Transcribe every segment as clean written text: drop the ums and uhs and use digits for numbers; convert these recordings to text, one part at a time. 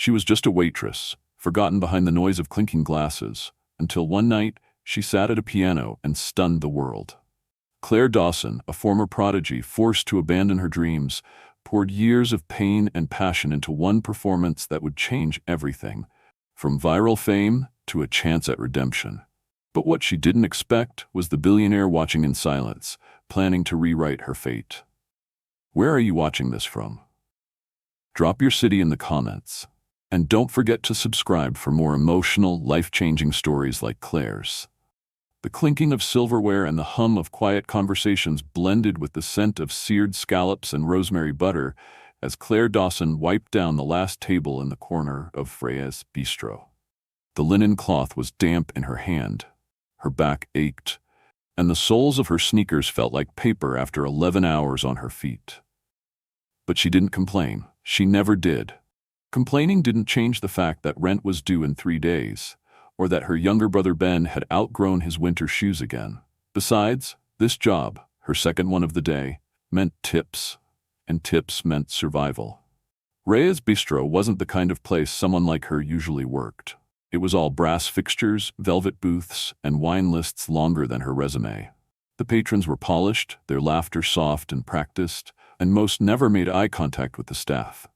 She was just a waitress, forgotten behind the noise of clinking glasses, until one night she sat at a piano and stunned the world. Claire Dawson, a former prodigy forced to abandon her dreams, poured years of pain and passion into one performance that would change everything, from viral fame to a chance at redemption. But what she didn't expect was the billionaire watching in silence, planning to rewrite her fate. Where are you watching this from? Drop your city in the comments. And don't forget to subscribe for more emotional, life-changing stories like Claire's. The clinking of silverware and the hum of quiet conversations blended with the scent of seared scallops and rosemary butter as Claire Dawson wiped down the last table in the corner of Freya's bistro. The linen cloth was damp in her hand, her back ached, and the soles of her sneakers felt like paper after 11 hours on her feet. But she didn't complain. She never did. Complaining didn't change the fact that rent was due in 3 days, or that her younger brother Ben had outgrown his winter shoes again. Besides, this job, her second one of the day, meant tips, and tips meant survival. Freya's bistro wasn't the kind of place someone like her usually worked. It was all brass fixtures, velvet booths, and wine lists longer than her resume. The patrons were polished, their laughter soft and practiced, and most never made eye contact with the staff.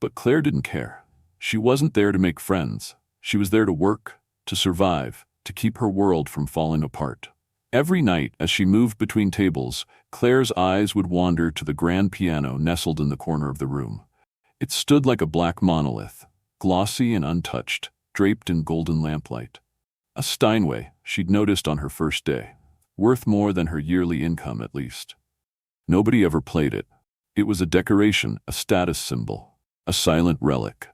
But Claire didn't care. She wasn't there to make friends. She was there to work, to survive, to keep her world from falling apart. Every night, as she moved between tables, Claire's eyes would wander to the grand piano nestled in the corner of the room. It stood like a black monolith, glossy and untouched, draped in golden lamplight. A Steinway, she'd noticed on her first day, worth more than her yearly income at least. Nobody ever played it. It was a decoration, a status symbol, a silent relic.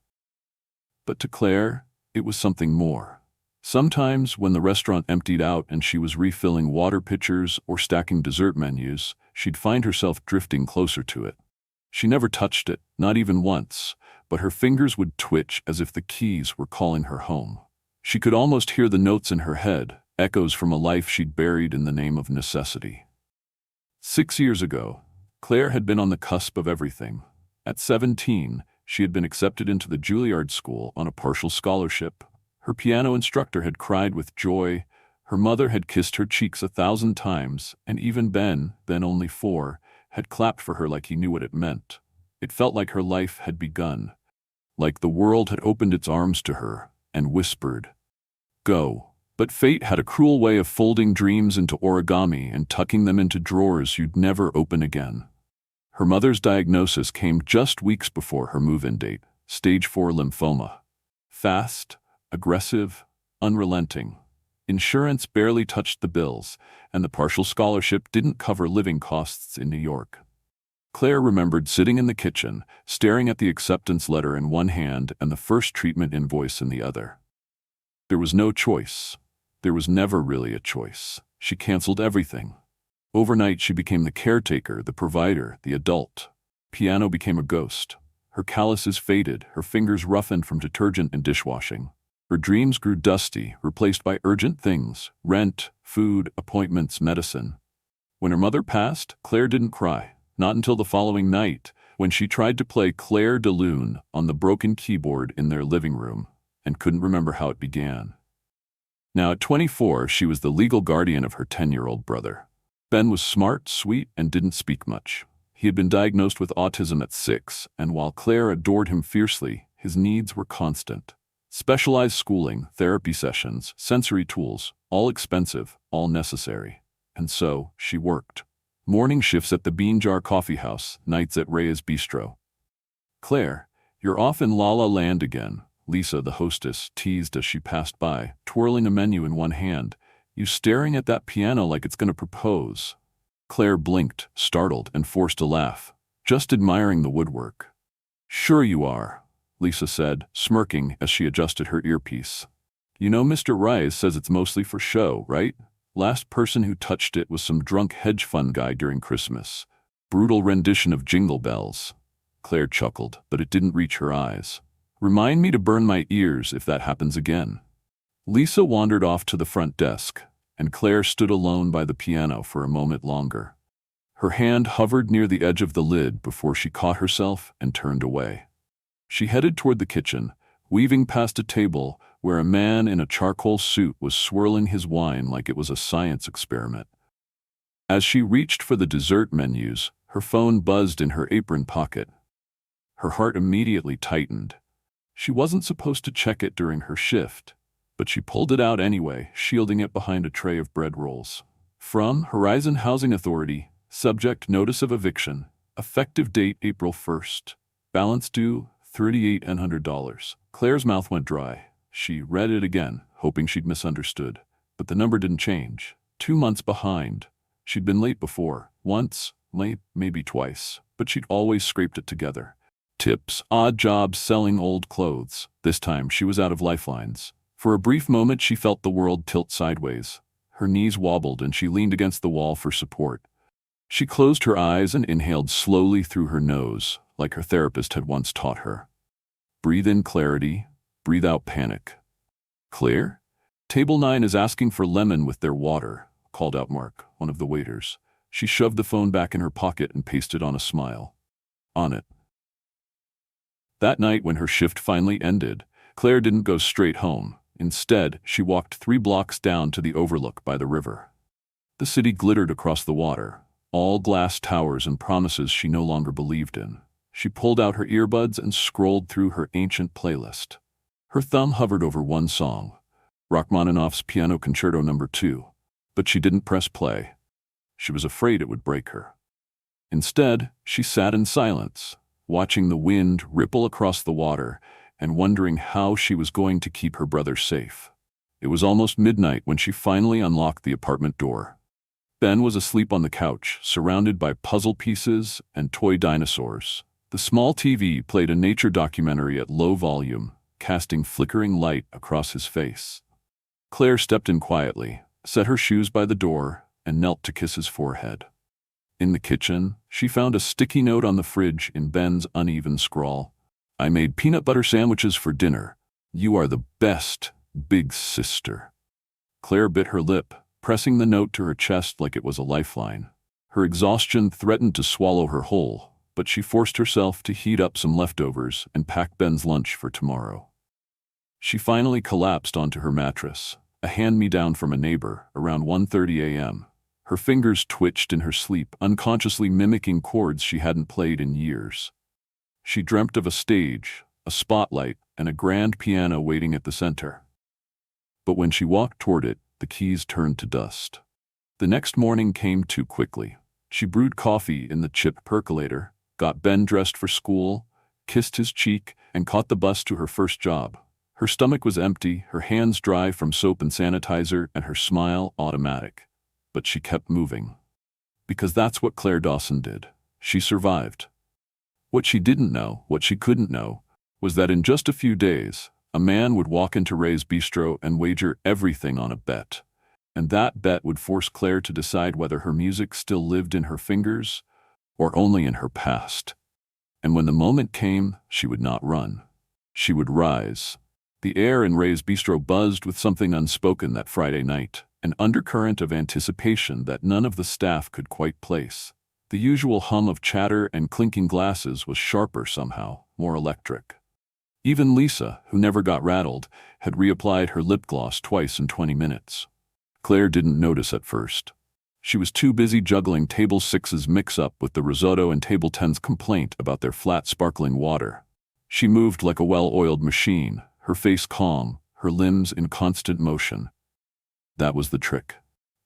But to Claire, it was something more. Sometimes, when the restaurant emptied out and she was refilling water pitchers or stacking dessert menus, she'd find herself drifting closer to it. She never touched it, not even once, but her fingers would twitch as if the keys were calling her home. She could almost hear the notes in her head, echoes from a life she'd buried in the name of necessity. 6 years ago, Claire had been on the cusp of everything. At 17, she had been accepted into the Juilliard School on a partial scholarship. Her piano instructor had cried with joy, her mother had kissed her cheeks 1,000 times, and even Ben, then only 4, had clapped for her like he knew what it meant. It felt like her life had begun, like the world had opened its arms to her and whispered, "Go." But fate had a cruel way of folding dreams into origami and tucking them into drawers you'd never open again. Her mother's diagnosis came just weeks before her move-in date, stage 4 lymphoma. Fast, aggressive, unrelenting. Insurance barely touched the bills, and the partial scholarship didn't cover living costs in New York. Claire remembered sitting in the kitchen, staring at the acceptance letter in one hand and the first treatment invoice in the other. There was no choice. There was never really a choice. She canceled everything. Overnight, she became the caretaker, the provider, the adult. Piano became a ghost. Her calluses faded, her fingers roughened from detergent and dishwashing. Her dreams grew dusty, replaced by urgent things: rent, food, appointments, medicine. When her mother passed, Claire didn't cry. Not until the following night, when she tried to play Claire de Lune on the broken keyboard in their living room, and couldn't remember how it began. Now at 24, she was the legal guardian of her 10-year-old brother. Ben was smart, sweet, and didn't speak much. He had been diagnosed with autism at 6, and while Claire adored him fiercely, his needs were constant. Specialized schooling, therapy sessions, sensory tools, all expensive, all necessary. And so, she worked. Morning shifts at the Bean Jar Coffee House, nights at Freya's Bistro. "Claire, you're off in La La Land again," Lisa, the hostess, teased as she passed by, twirling a menu in one hand. "You staring at that piano like it's going to propose." Claire blinked, startled, and forced a laugh. "Just admiring the woodwork." "Sure you are," Lisa said, smirking as she adjusted her earpiece. "You know Mr. Rise says it's mostly for show, right? Last person who touched it was some drunk hedge fund guy during Christmas. Brutal rendition of Jingle Bells." Claire chuckled, but it didn't reach her eyes. "Remind me to burn my ears if that happens again." Lisa wandered off to the front desk, and Claire stood alone by the piano for a moment longer. Her hand hovered near the edge of the lid before she caught herself and turned away. She headed toward the kitchen, weaving past a table where a man in a charcoal suit was swirling his wine like it was a science experiment. As she reached for the dessert menus, her phone buzzed in her apron pocket. Her heart immediately tightened. She wasn't supposed to check it during her shift, but she pulled it out anyway, shielding it behind a tray of bread rolls. From Horizon Housing Authority, subject notice of eviction, effective date April 1st, balance due $3,800. Claire's mouth went dry. She read it again, hoping she'd misunderstood, but the number didn't change. 2 months behind. She'd been late before, once, late, maybe twice, but she'd always scraped it together. Tips, odd jobs selling old clothes. This time she was out of lifelines. For a brief moment she felt the world tilt sideways. Her knees wobbled and she leaned against the wall for support. She closed her eyes and inhaled slowly through her nose, like her therapist had once taught her. Breathe in clarity, breathe out panic. Claire? Table 9 is asking for lemon with their water, called out Mark, one of the waiters. She shoved the phone back in her pocket and pasted on a smile. On it. That night when her shift finally ended, Claire didn't go straight home. Instead, she walked 3 blocks down to the overlook by the river. The city glittered across the water, all glass towers and promises she no longer believed in. She pulled out her earbuds and scrolled through her ancient playlist. Her thumb hovered over one song, Rachmaninoff's Piano Concerto No. 2, but she didn't press play. She was afraid it would break her. Instead, she sat in silence, watching the wind ripple across the water and wondering how she was going to keep her brother safe. It was almost midnight when she finally unlocked the apartment door. Ben was asleep on the couch, surrounded by puzzle pieces and toy dinosaurs. The small TV played a nature documentary at low volume, casting flickering light across his face. Claire stepped in quietly, set her shoes by the door, and knelt to kiss his forehead. In the kitchen, she found a sticky note on the fridge in Ben's uneven scrawl. I made peanut butter sandwiches for dinner. You are the best, big sister. Claire bit her lip, pressing the note to her chest like it was a lifeline. Her exhaustion threatened to swallow her whole, but she forced herself to heat up some leftovers and pack Ben's lunch for tomorrow. She finally collapsed onto her mattress, a hand-me-down from a neighbor, around 1:30 a.m. Her fingers twitched in her sleep, unconsciously mimicking chords she hadn't played in years. She dreamt of a stage, a spotlight, and a grand piano waiting at the center. But when she walked toward it, the keys turned to dust. The next morning came too quickly. She brewed coffee in the chip percolator, got Ben dressed for school, kissed his cheek, and caught the bus to her first job. Her stomach was empty, her hands dry from soap and sanitizer, and her smile automatic. But she kept moving. Because that's what Claire Dawson did. She survived. What she didn't know, what she couldn't know, was that in just a few days, a man would walk into Ray's Bistro and wager everything on a bet. And that bet would force Claire to decide whether her music still lived in her fingers or only in her past. And when the moment came, she would not run. She would rise. The air in Ray's Bistro buzzed with something unspoken that Friday night, an undercurrent of anticipation that none of the staff could quite place. The usual hum of chatter and clinking glasses was sharper somehow, more electric. Even Lisa, who never got rattled, had reapplied her lip gloss twice in 20 minutes. Claire didn't notice at first. She was too busy juggling Table 6's mix-up with the risotto and Table 10's complaint about their flat sparkling water. She moved like a well-oiled machine, her face calm, her limbs in constant motion. That was the trick.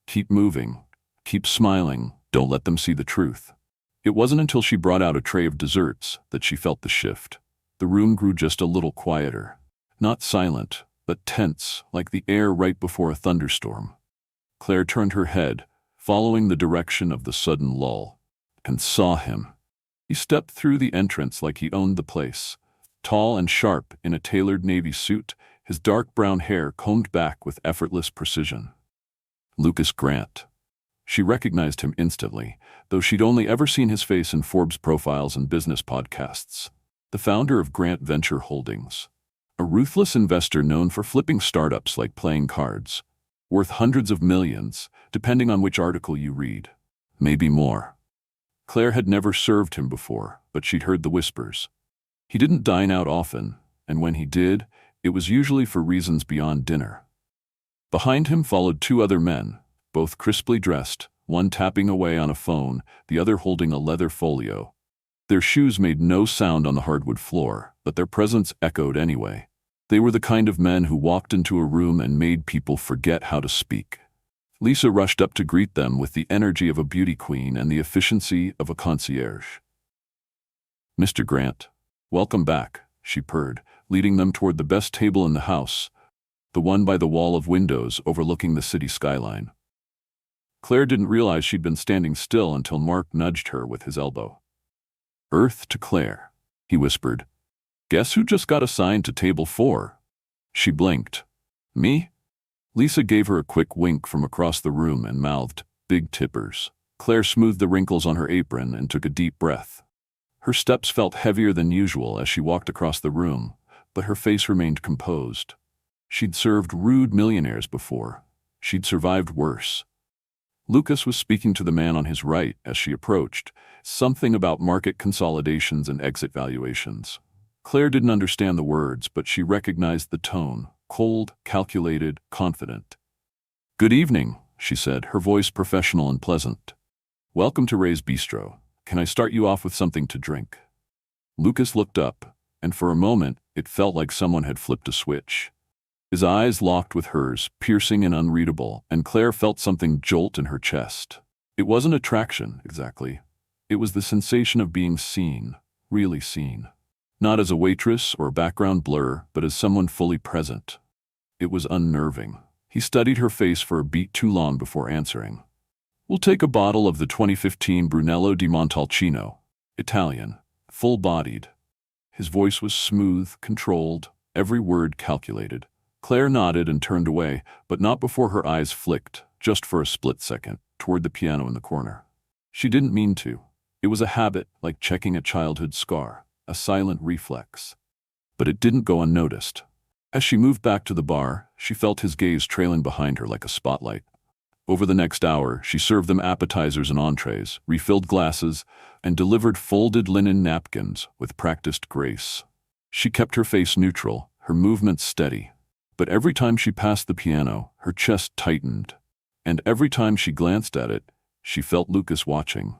Keep moving. Keep smiling. Don't let them see the truth. It wasn't until she brought out a tray of desserts that she felt the shift. The room grew just a little quieter. Not silent, but tense, like the air right before a thunderstorm. Claire turned her head, following the direction of the sudden lull, and saw him. He stepped through the entrance like he owned the place. Tall and sharp in a tailored navy suit, his dark brown hair combed back with effortless precision. Lucas Grant. She recognized him instantly, though she'd only ever seen his face in Forbes profiles and business podcasts. The founder of Grant Venture Holdings. A ruthless investor known for flipping startups like playing cards. Worth hundreds of millions, depending on which article you read. Maybe more. Claire had never served him before, but she'd heard the whispers. He didn't dine out often, and when he did, it was usually for reasons beyond dinner. Behind him followed two other men, both crisply dressed, one tapping away on a phone, the other holding a leather folio. Their shoes made no sound on the hardwood floor, but their presence echoed anyway. They were the kind of men who walked into a room and made people forget how to speak. Lisa rushed up to greet them with the energy of a beauty queen and the efficiency of a concierge. "Mr. Grant, welcome back," she purred, leading them toward the best table in the house, the one by the wall of windows overlooking the city skyline. Claire didn't realize she'd been standing still until Mark nudged her with his elbow. "Earth to Claire," he whispered. "Guess who just got assigned to table 4? She blinked. "Me?" Lisa gave her a quick wink from across the room and mouthed, "Big tippers." Claire smoothed the wrinkles on her apron and took a deep breath. Her steps felt heavier than usual as she walked across the room, but her face remained composed. She'd served rude millionaires before. She'd survived worse. Lucas was speaking to the man on his right as she approached, something about market consolidations and exit valuations. Claire didn't understand the words, but she recognized the tone, cold, calculated, confident. "Good evening," she said, her voice professional and pleasant. "Welcome to Ray's Bistro. Can I start you off with something to drink?" Lucas looked up, and for a moment, it felt like someone had flipped a switch. His eyes locked with hers, piercing and unreadable, and Claire felt something jolt in her chest. It wasn't attraction, exactly. It was the sensation of being seen, really seen. Not as a waitress or a background blur, but as someone fully present. It was unnerving. He studied her face for a beat too long before answering. "We'll take a bottle of the 2015 Brunello di Montalcino. Italian, full-bodied." His voice was smooth, controlled, every word calculated. Claire nodded and turned away, but not before her eyes flicked, just for a split second, toward the piano in the corner. She didn't mean to. It was a habit, like checking a childhood scar, a silent reflex. But it didn't go unnoticed. As she moved back to the bar, she felt his gaze trailing behind her like a spotlight. Over the next hour, she served them appetizers and entrees, refilled glasses, and delivered folded linen napkins with practiced grace. She kept her face neutral, her movements steady. But every time she passed the piano, her chest tightened. And every time she glanced at it, she felt Lucas watching.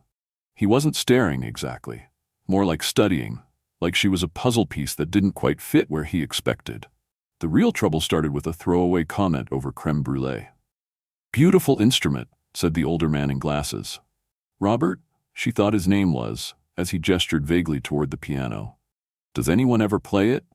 He wasn't staring exactly, more like studying, like she was a puzzle piece that didn't quite fit where he expected. The real trouble started with a throwaway comment over crème brûlée. "Beautiful instrument," said the older man in glasses. "Robert?" she thought his name was, as he gestured vaguely toward the piano. "Does anyone ever play it?"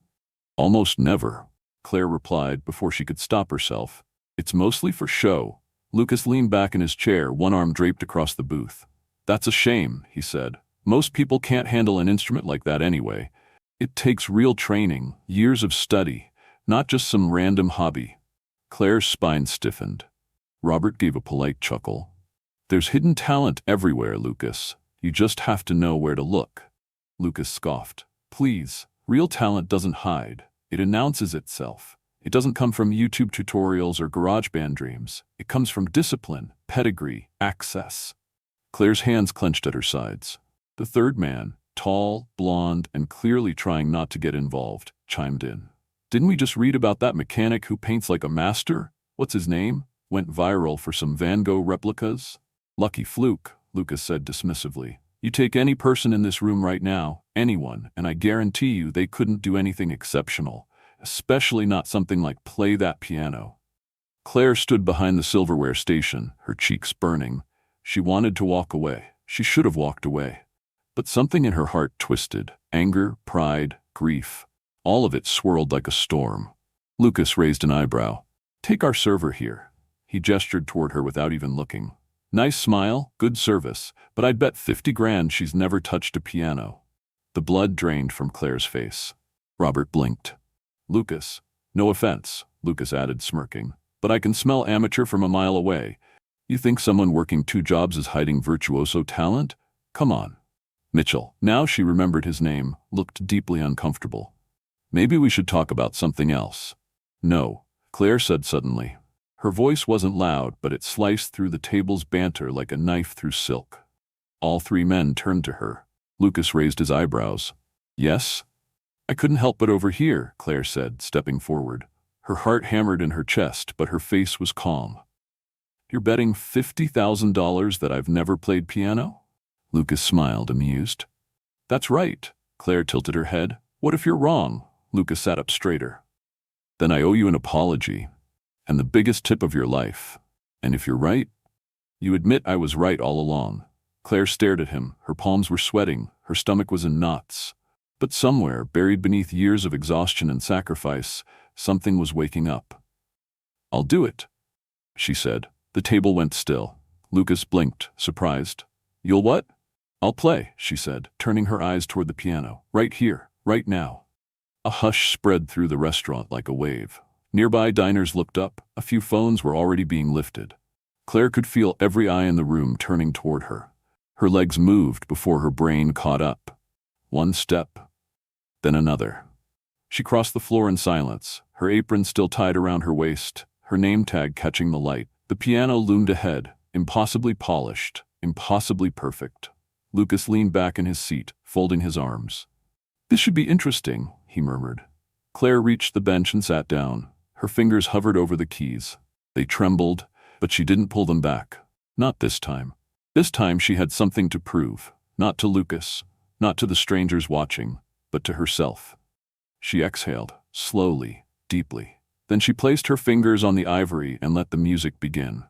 "Almost never," Claire replied before she could stop herself. "It's mostly for show." Lucas leaned back in his chair, one arm draped across the booth. "That's a shame," he said. "Most people can't handle an instrument like that anyway. It takes real training, years of study, not just some random hobby." Claire's spine stiffened. Robert gave a polite chuckle. "There's hidden talent everywhere, Lucas. You just have to know where to look." Lucas scoffed. "Please, real talent doesn't hide. It announces itself. It doesn't come from YouTube tutorials or GarageBand dreams. It comes from discipline, pedigree, access." Claire's hands clenched at her sides. The third man, tall, blonde, and clearly trying not to get involved, chimed in. "Didn't we just read about that mechanic who paints like a master? What's his name? Went viral for some Van Gogh replicas?" "Lucky fluke," Lucas said dismissively. "You take any person in this room right now, anyone, and I guarantee you they couldn't do anything exceptional, especially not something like play that piano." Claire stood behind the silverware station, her cheeks burning. She wanted to walk away. She should have walked away. But something in her heart twisted. Anger, pride, grief. All of it swirled like a storm. Lucas raised an eyebrow. "Take our server here." He gestured toward her without even looking. "Nice smile, good service, but I'd bet 50 grand she's never touched a piano." The blood drained from Claire's face. Robert blinked. "Lucas, no offense," Lucas added, smirking, "but I can smell amateur from a mile away. You think someone working 2 jobs is hiding virtuoso talent? Come on." Mitchell, now she remembered his name, looked deeply uncomfortable. "Maybe we should talk about something else." "No," Claire said suddenly. Her voice wasn't loud, but it sliced through the table's banter like a knife through silk. All 3 men turned to her. Lucas raised his eyebrows. "Yes?" I couldn't help but overhear, Claire said, stepping forward. Her heart hammered in her chest, but her face was calm. You're betting $50,000 that I've never played piano? Lucas smiled, amused. That's right. Claire tilted her head. What if you're wrong? Lucas sat up straighter. Then I owe you an apology, and the biggest tip of your life. And if you're right, you admit I was right all along. Claire stared at him. Her palms were sweating. Her stomach was in knots. But somewhere, buried beneath years of exhaustion and sacrifice, something was waking up. I'll do it, she said. The table went still. Lucas blinked, surprised. You'll what? I'll play, she said, turning her eyes toward the piano. Right here, right now. A hush spread through the restaurant like a wave. Nearby diners looked up. A few phones were already being lifted. Claire could feel every eye in the room turning toward her. Her legs moved before her brain caught up. One step, then another. She crossed the floor in silence, her apron still tied around her waist, her name tag catching the light. The piano loomed ahead, impossibly polished, impossibly perfect. Lucas leaned back in his seat, folding his arms. This should be interesting, he murmured. Claire reached the bench and sat down. Her fingers hovered over the keys. They trembled, but she didn't pull them back. Not this time. This time she had something to prove, not to Lucas, not to the strangers watching, but to herself. She exhaled, slowly, deeply. Then she placed her fingers on the ivory and let the music begin.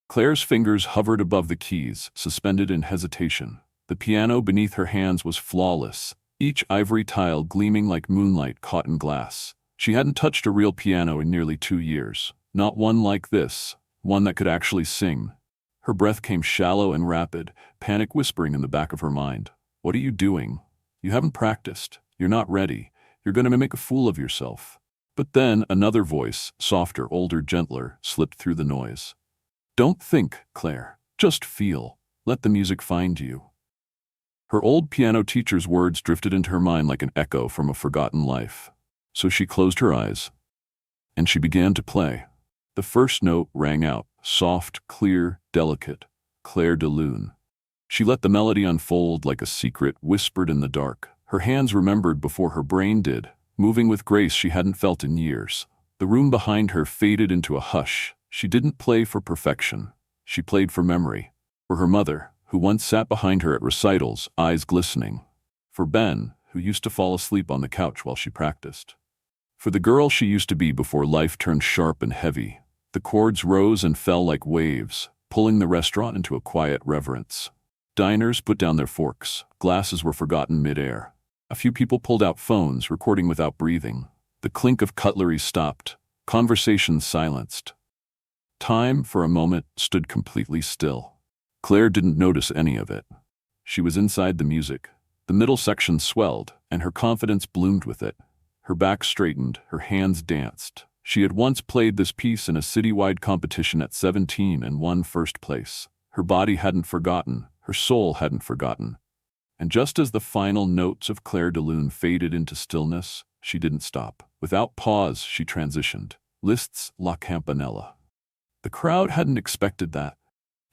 Claire's fingers hovered above the keys, suspended in hesitation. The piano beneath her hands was flawless, each ivory tile gleaming like moonlight caught in glass. She hadn't touched a real piano in nearly 2 years. Not one like this, one that could actually sing. Her breath came shallow and rapid, panic whispering in the back of her mind. What are you doing? You haven't practiced. You're not ready. You're going to make a fool of yourself. But then another voice, softer, older, gentler, slipped through the noise. Don't think, Claire. Just feel. Let the music find you. Her old piano teacher's words drifted into her mind like an echo from a forgotten life. So she closed her eyes, and she began to play. The first note rang out, soft, clear, delicate, Clair de Lune. She let the melody unfold like a secret whispered in the dark. Her hands remembered before her brain did, moving with grace she hadn't felt in years. The room behind her faded into a hush. She didn't play for perfection. She played for memory. For her mother, who once sat behind her at recitals, eyes glistening. For Ben, who used to fall asleep on the couch while she practiced. For the girl she used to be before life turned sharp and heavy. The chords rose and fell like waves, pulling the restaurant into a quiet reverence. Diners put down their forks. Glasses were forgotten mid-air. A few people pulled out phones, recording without breathing. The clink of cutlery stopped. Conversations silenced. Time, for a moment, stood completely still. Claire didn't notice any of it. She was inside the music. The middle section swelled, and her confidence bloomed with it. Her back straightened, her hands danced. She had once played this piece in a citywide competition at 17 and won first place. Her body hadn't forgotten. Her soul hadn't forgotten. And just as the final notes of Clair de Lune faded into stillness, she didn't stop. Without pause, she transitioned. Liszt's La Campanella. The crowd hadn't expected that.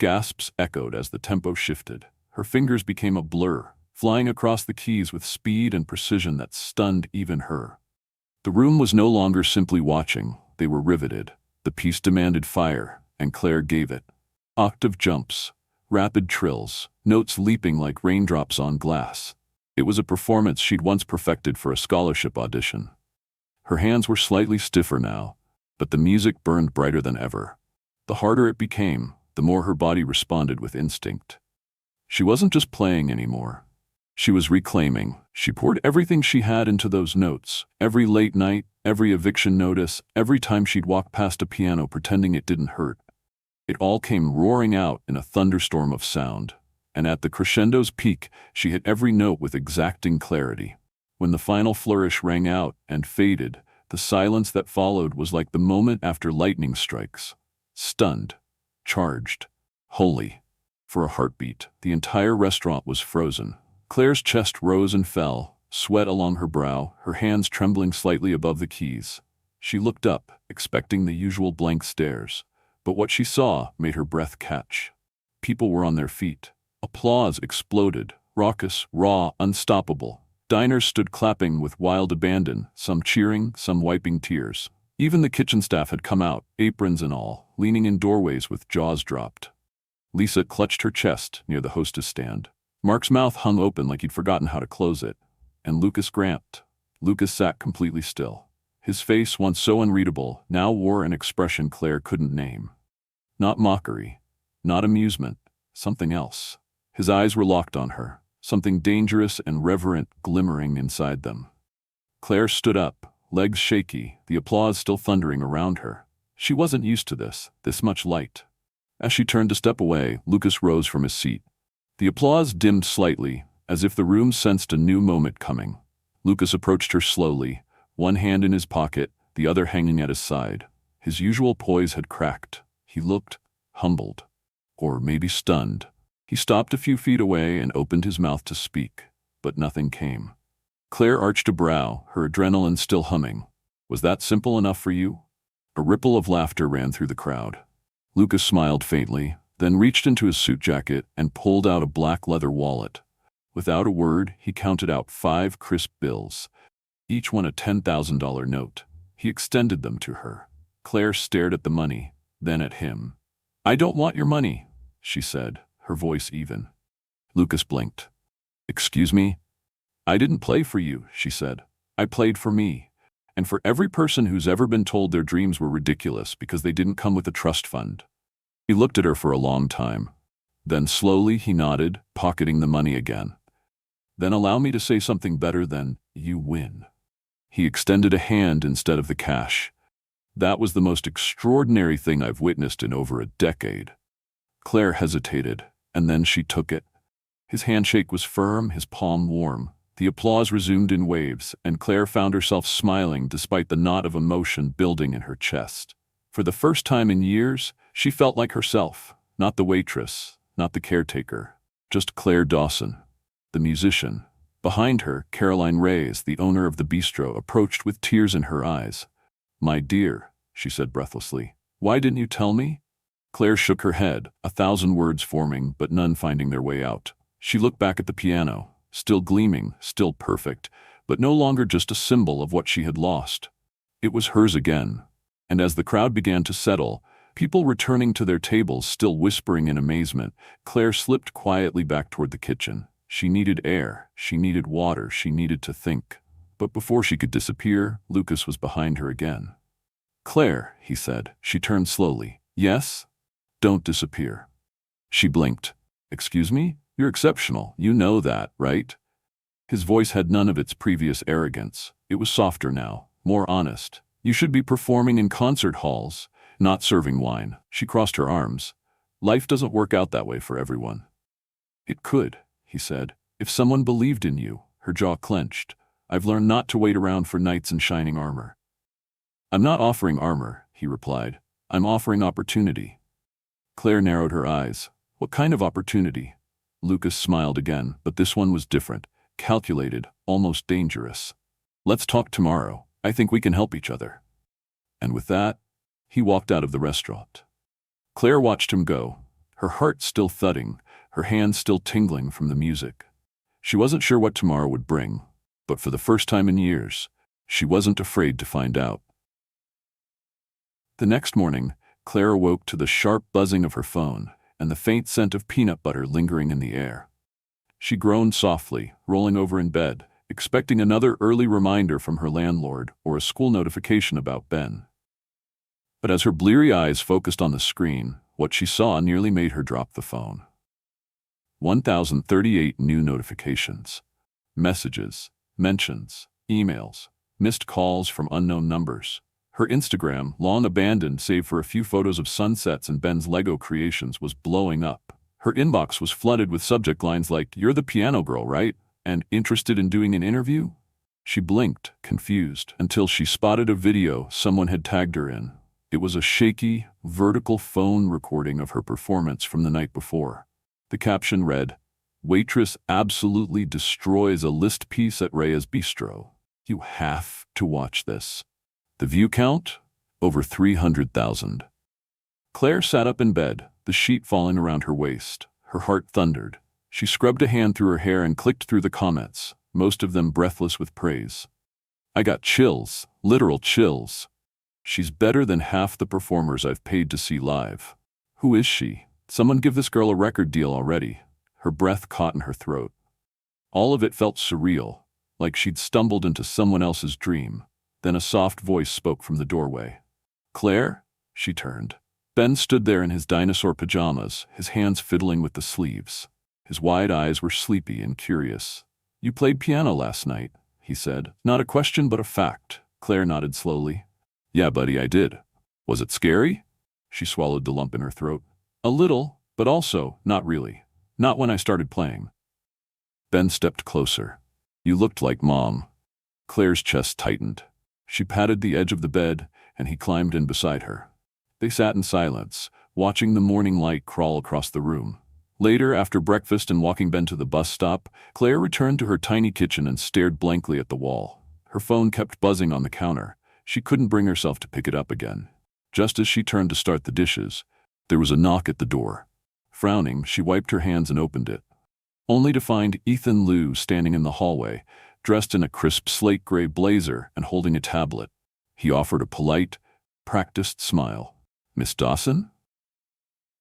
Gasps echoed as the tempo shifted. Her fingers became a blur, flying across the keys with speed and precision that stunned even her. The room was no longer simply watching. They were riveted. The piece demanded fire, and Claire gave it. Octave jumps, rapid trills, notes leaping like raindrops on glass. It was a performance she'd once perfected for a scholarship audition. Her hands were slightly stiffer now, but the music burned brighter than ever. The harder it became, the more her body responded with instinct. She wasn't just playing anymore. She was reclaiming. She poured everything she had into those notes. Every late night, every eviction notice, every time she'd walk past a piano pretending it didn't hurt. It all came roaring out in a thunderstorm of sound. And at the crescendo's peak, she hit every note with exacting clarity. When the final flourish rang out and faded, the silence that followed was like the moment after lightning strikes. Stunned, charged, holy. For a heartbeat, the entire restaurant was frozen. Claire's chest rose and fell, sweat along her brow, her hands trembling slightly above the keys. She looked up, expecting the usual blank stares. But what she saw made her breath catch. People were on their feet. Applause exploded, raucous, raw, unstoppable. Diners stood clapping with wild abandon, some cheering, some wiping tears. Even the kitchen staff had come out, aprons and all, leaning in doorways with jaws dropped. Lisa clutched her chest near the hostess stand. Mark's mouth hung open like he'd forgotten how to close it. And Lucas gramped. Lucas sat completely still. His face, once so unreadable, now wore an expression Claire couldn't name. Not mockery, not amusement, something else. His eyes were locked on her, something dangerous and reverent glimmering inside them. Claire stood up, legs shaky, the applause still thundering around her. She wasn't used to this much light. As she turned to step away, Lucas rose from his seat. The applause dimmed slightly, as if the room sensed a new moment coming. Lucas approached her slowly, one hand in his pocket, the other hanging at his side. His usual poise had cracked. He looked humbled, or maybe stunned. He stopped a few feet away and opened his mouth to speak, but nothing came. Claire arched a brow, her adrenaline still humming. Was that simple enough for you? A ripple of laughter ran through the crowd. Lucas smiled faintly, then reached into his suit jacket and pulled out a black leather wallet. Without a word, he counted out 5 crisp bills, each one a $10,000 note. He extended them to her. Claire stared at the money, then at him. "I don't want your money," she said, her voice even. Lucas blinked. "Excuse me?" "I didn't play for you," she said. "I played for me. And for every person who's ever been told their dreams were ridiculous because they didn't come with a trust fund." He looked at her for a long time. Then slowly he nodded, pocketing the money again. "Then allow me to say something better than, you win." He extended a hand instead of the cash. "That was the most extraordinary thing I've witnessed in over a decade." Claire hesitated, and then she took it. His handshake was firm, his palm warm. The applause resumed in waves, and Claire found herself smiling despite the knot of emotion building in her chest. For the first time in years, she felt like herself, not the waitress, not the caretaker, just Claire Dawson, the musician. Behind her, Caroline Reyes, the owner of the bistro, approached with tears in her eyes. "My dear," she said breathlessly, "why didn't you tell me?" Claire shook her head, 1,000 words forming, but none finding their way out. She looked back at the piano, still gleaming, still perfect, but no longer just a symbol of what she had lost. It was hers again. And as the crowd began to settle, people returning to their tables still whispering in amazement, Claire slipped quietly back toward the kitchen. She needed air, she needed water, she needed to think. But before she could disappear, Lucas was behind her again. "Claire," he said. She turned slowly. "Yes?" "Don't disappear." She blinked. "Excuse me? You're exceptional. You know that, right?" His voice had none of its previous arrogance. It was softer now, more honest. "You should be performing in concert halls, not serving wine." She crossed her arms. "Life doesn't work out that way for everyone." "It could," he said, "if someone believed in you." Her jaw clenched. "I've learned not to wait around for knights in shining armor." "I'm not offering armor," he replied. "I'm offering opportunity." Claire narrowed her eyes. "What kind of opportunity?" Lucas smiled again, but this one was different, calculated, almost dangerous. "Let's talk tomorrow. I think we can help each other." And with that, he walked out of the restaurant. Claire watched him go, her heart still thudding, her hands still tingling from the music. She wasn't sure what tomorrow would bring, but for the first time in years, she wasn't afraid to find out. The next morning, Claire awoke to the sharp buzzing of her phone and the faint scent of peanut butter lingering in the air. She groaned softly, rolling over in bed, expecting another early reminder from her landlord or a school notification about Ben. But as her bleary eyes focused on the screen, what she saw nearly made her drop the phone. 1,038 new notifications. Messages, mentions, emails, missed calls from unknown numbers. Her Instagram, long abandoned save for a few photos of sunsets and Ben's Lego creations, was blowing up. Her inbox was flooded with subject lines like, "You're the piano girl, right? And interested in doing an interview?" She blinked, confused, until she spotted a video someone had tagged her in. It was a shaky, vertical phone recording of her performance from the night before. The caption read, "Waitress absolutely destroys a list piece at Rhea's Bistro. You have to watch this." The view count? Over 300,000. Claire sat up in bed, the sheet falling around her waist. Her heart thundered. She scrubbed a hand through her hair and clicked through the comments. most of them breathless with praise. I got chills, literal chills. She's better than half the performers I've paid to see live. Who is she? Someone give this girl a record deal already. Her breath caught in her throat. All of it felt surreal, like she'd stumbled into someone else's dream. Then a soft voice spoke from the doorway. Claire? She turned. Ben stood there in his dinosaur pajamas, his hands fiddling with the sleeves. His wide eyes were sleepy and curious. You played piano last night, he said. Not a question but a fact. Claire nodded slowly. Yeah, buddy, I did. Was it scary? She swallowed the lump in her throat. A little, but also, not really. Not when I started playing. Ben stepped closer. You looked like Mom. Claire's chest tightened. She patted the edge of the bed, and he climbed in beside her. They sat in silence, watching the morning light crawl across the room. Later, after breakfast and walking Ben to the bus stop, Claire returned to her tiny kitchen and stared blankly at the wall. Her phone kept buzzing on the counter. She couldn't bring herself to pick it up again. Just as she turned to start the dishes, there was a knock at the door. Frowning, she wiped her hands and opened it, only to find Ethan Liu standing in the hallway, dressed in a crisp slate gray blazer and holding a tablet. He offered a polite, practiced smile. Miss Dawson?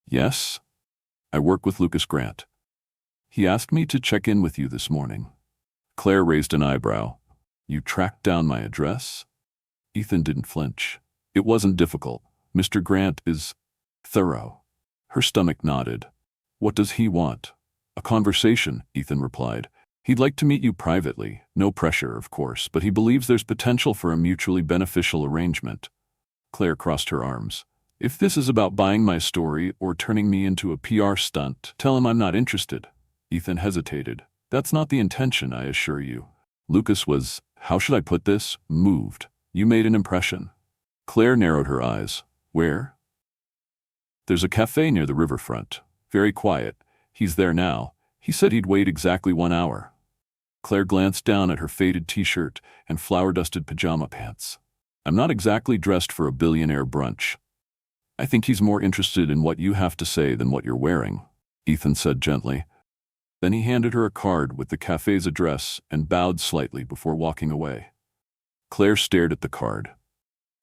Yes? I work with Lucas Grant. He asked me to check in with you this morning. Claire raised an eyebrow. You tracked down my address? Ethan didn't flinch. It wasn't difficult. Mr. Grant is thorough. Her stomach nodded. What does he want? A conversation, Ethan replied. He'd like to meet you privately. No pressure, of course, but he believes there's potential for a mutually beneficial arrangement. Claire crossed her arms. If this is about buying my story or turning me into a PR stunt, tell him I'm not interested. Ethan hesitated. That's not the intention, I assure you. Lucas was, how should I put this, moved. You made an impression. Claire narrowed her eyes. Where? There's a cafe near the riverfront. Very quiet. He's there now. He said he'd wait exactly 1 hour. Claire glanced down at her faded t-shirt and flour-dusted pajama pants. I'm not exactly dressed for a billionaire brunch. I think he's more interested in what you have to say than what you're wearing, Ethan said gently. Then he handed her a card with the cafe's address and bowed slightly before walking away. Claire stared at the card.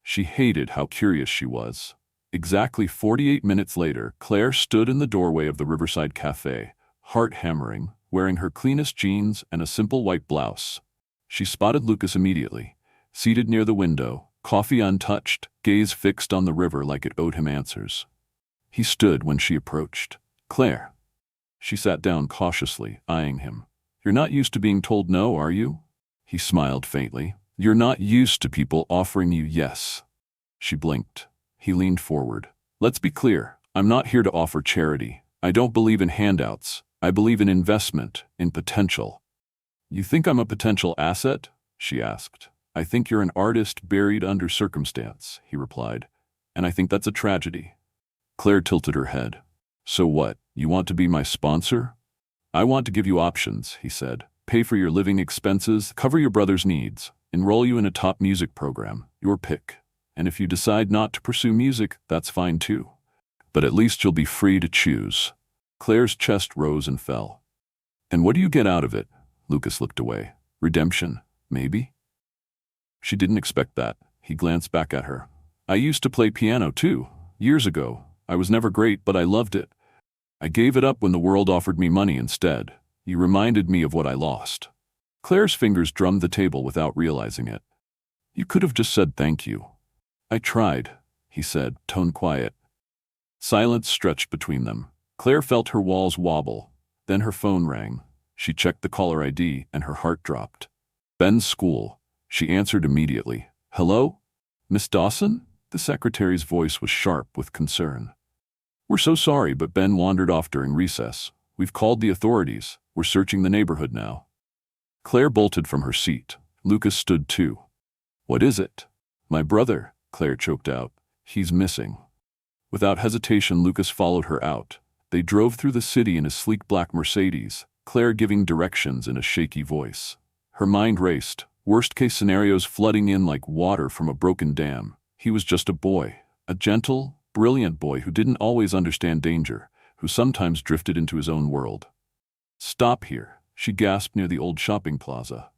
She hated how curious she was. Exactly 48 minutes later, Claire stood in the doorway of the Riverside Cafe, heart hammering, wearing her cleanest jeans and a simple white blouse. She spotted Lucas immediately, seated near the window, coffee untouched, gaze fixed on the river like it owed him answers. He stood when she approached. Claire. She sat down cautiously, eyeing him. You're not used to being told no, are you? He smiled faintly. You're not used to people offering you yes. She blinked. He leaned forward. Let's be clear. I'm not here to offer charity. I don't believe in handouts. I believe in investment, in potential. You think I'm a potential asset? She asked. I think you're an artist buried under circumstance, he replied. And I think that's a tragedy. Claire tilted her head. So what? You want to be my sponsor? I want to give you options, he said. Pay for your living expenses, cover your brother's needs, enroll you in a top music program, your pick. And if you decide not to pursue music, that's fine too. But at least you'll be free to choose. Claire's chest rose and fell. And what do you get out of it? Lucas looked away. Redemption, maybe? She didn't expect that. He glanced back at her. I used to play piano too, years ago. I was never great, but I loved it. I gave it up when the world offered me money instead. You reminded me of what I lost. Claire's fingers drummed the table without realizing it. You could have just said thank you. I tried, he said, tone quiet. Silence stretched between them. Claire felt her walls wobble. Then her phone rang. She checked the caller ID and her heart dropped. Ben's school. She answered immediately. Hello? Miss Dawson? The secretary's voice was sharp with concern. We're so sorry, but Ben wandered off during recess. We've called the authorities. We're searching the neighborhood now. Claire bolted from her seat. Lucas stood too. What is it? My brother, Claire choked out. He's missing. Without hesitation, Lucas followed her out. They drove through the city in a sleek black Mercedes, Claire giving directions in a shaky voice. Her mind raced, worst-case scenarios flooding in like water from a broken dam. He was just a boy, a gentle, brilliant boy who didn't always understand danger, who sometimes drifted into his own world. Stop here, she gasped near the old shopping plaza.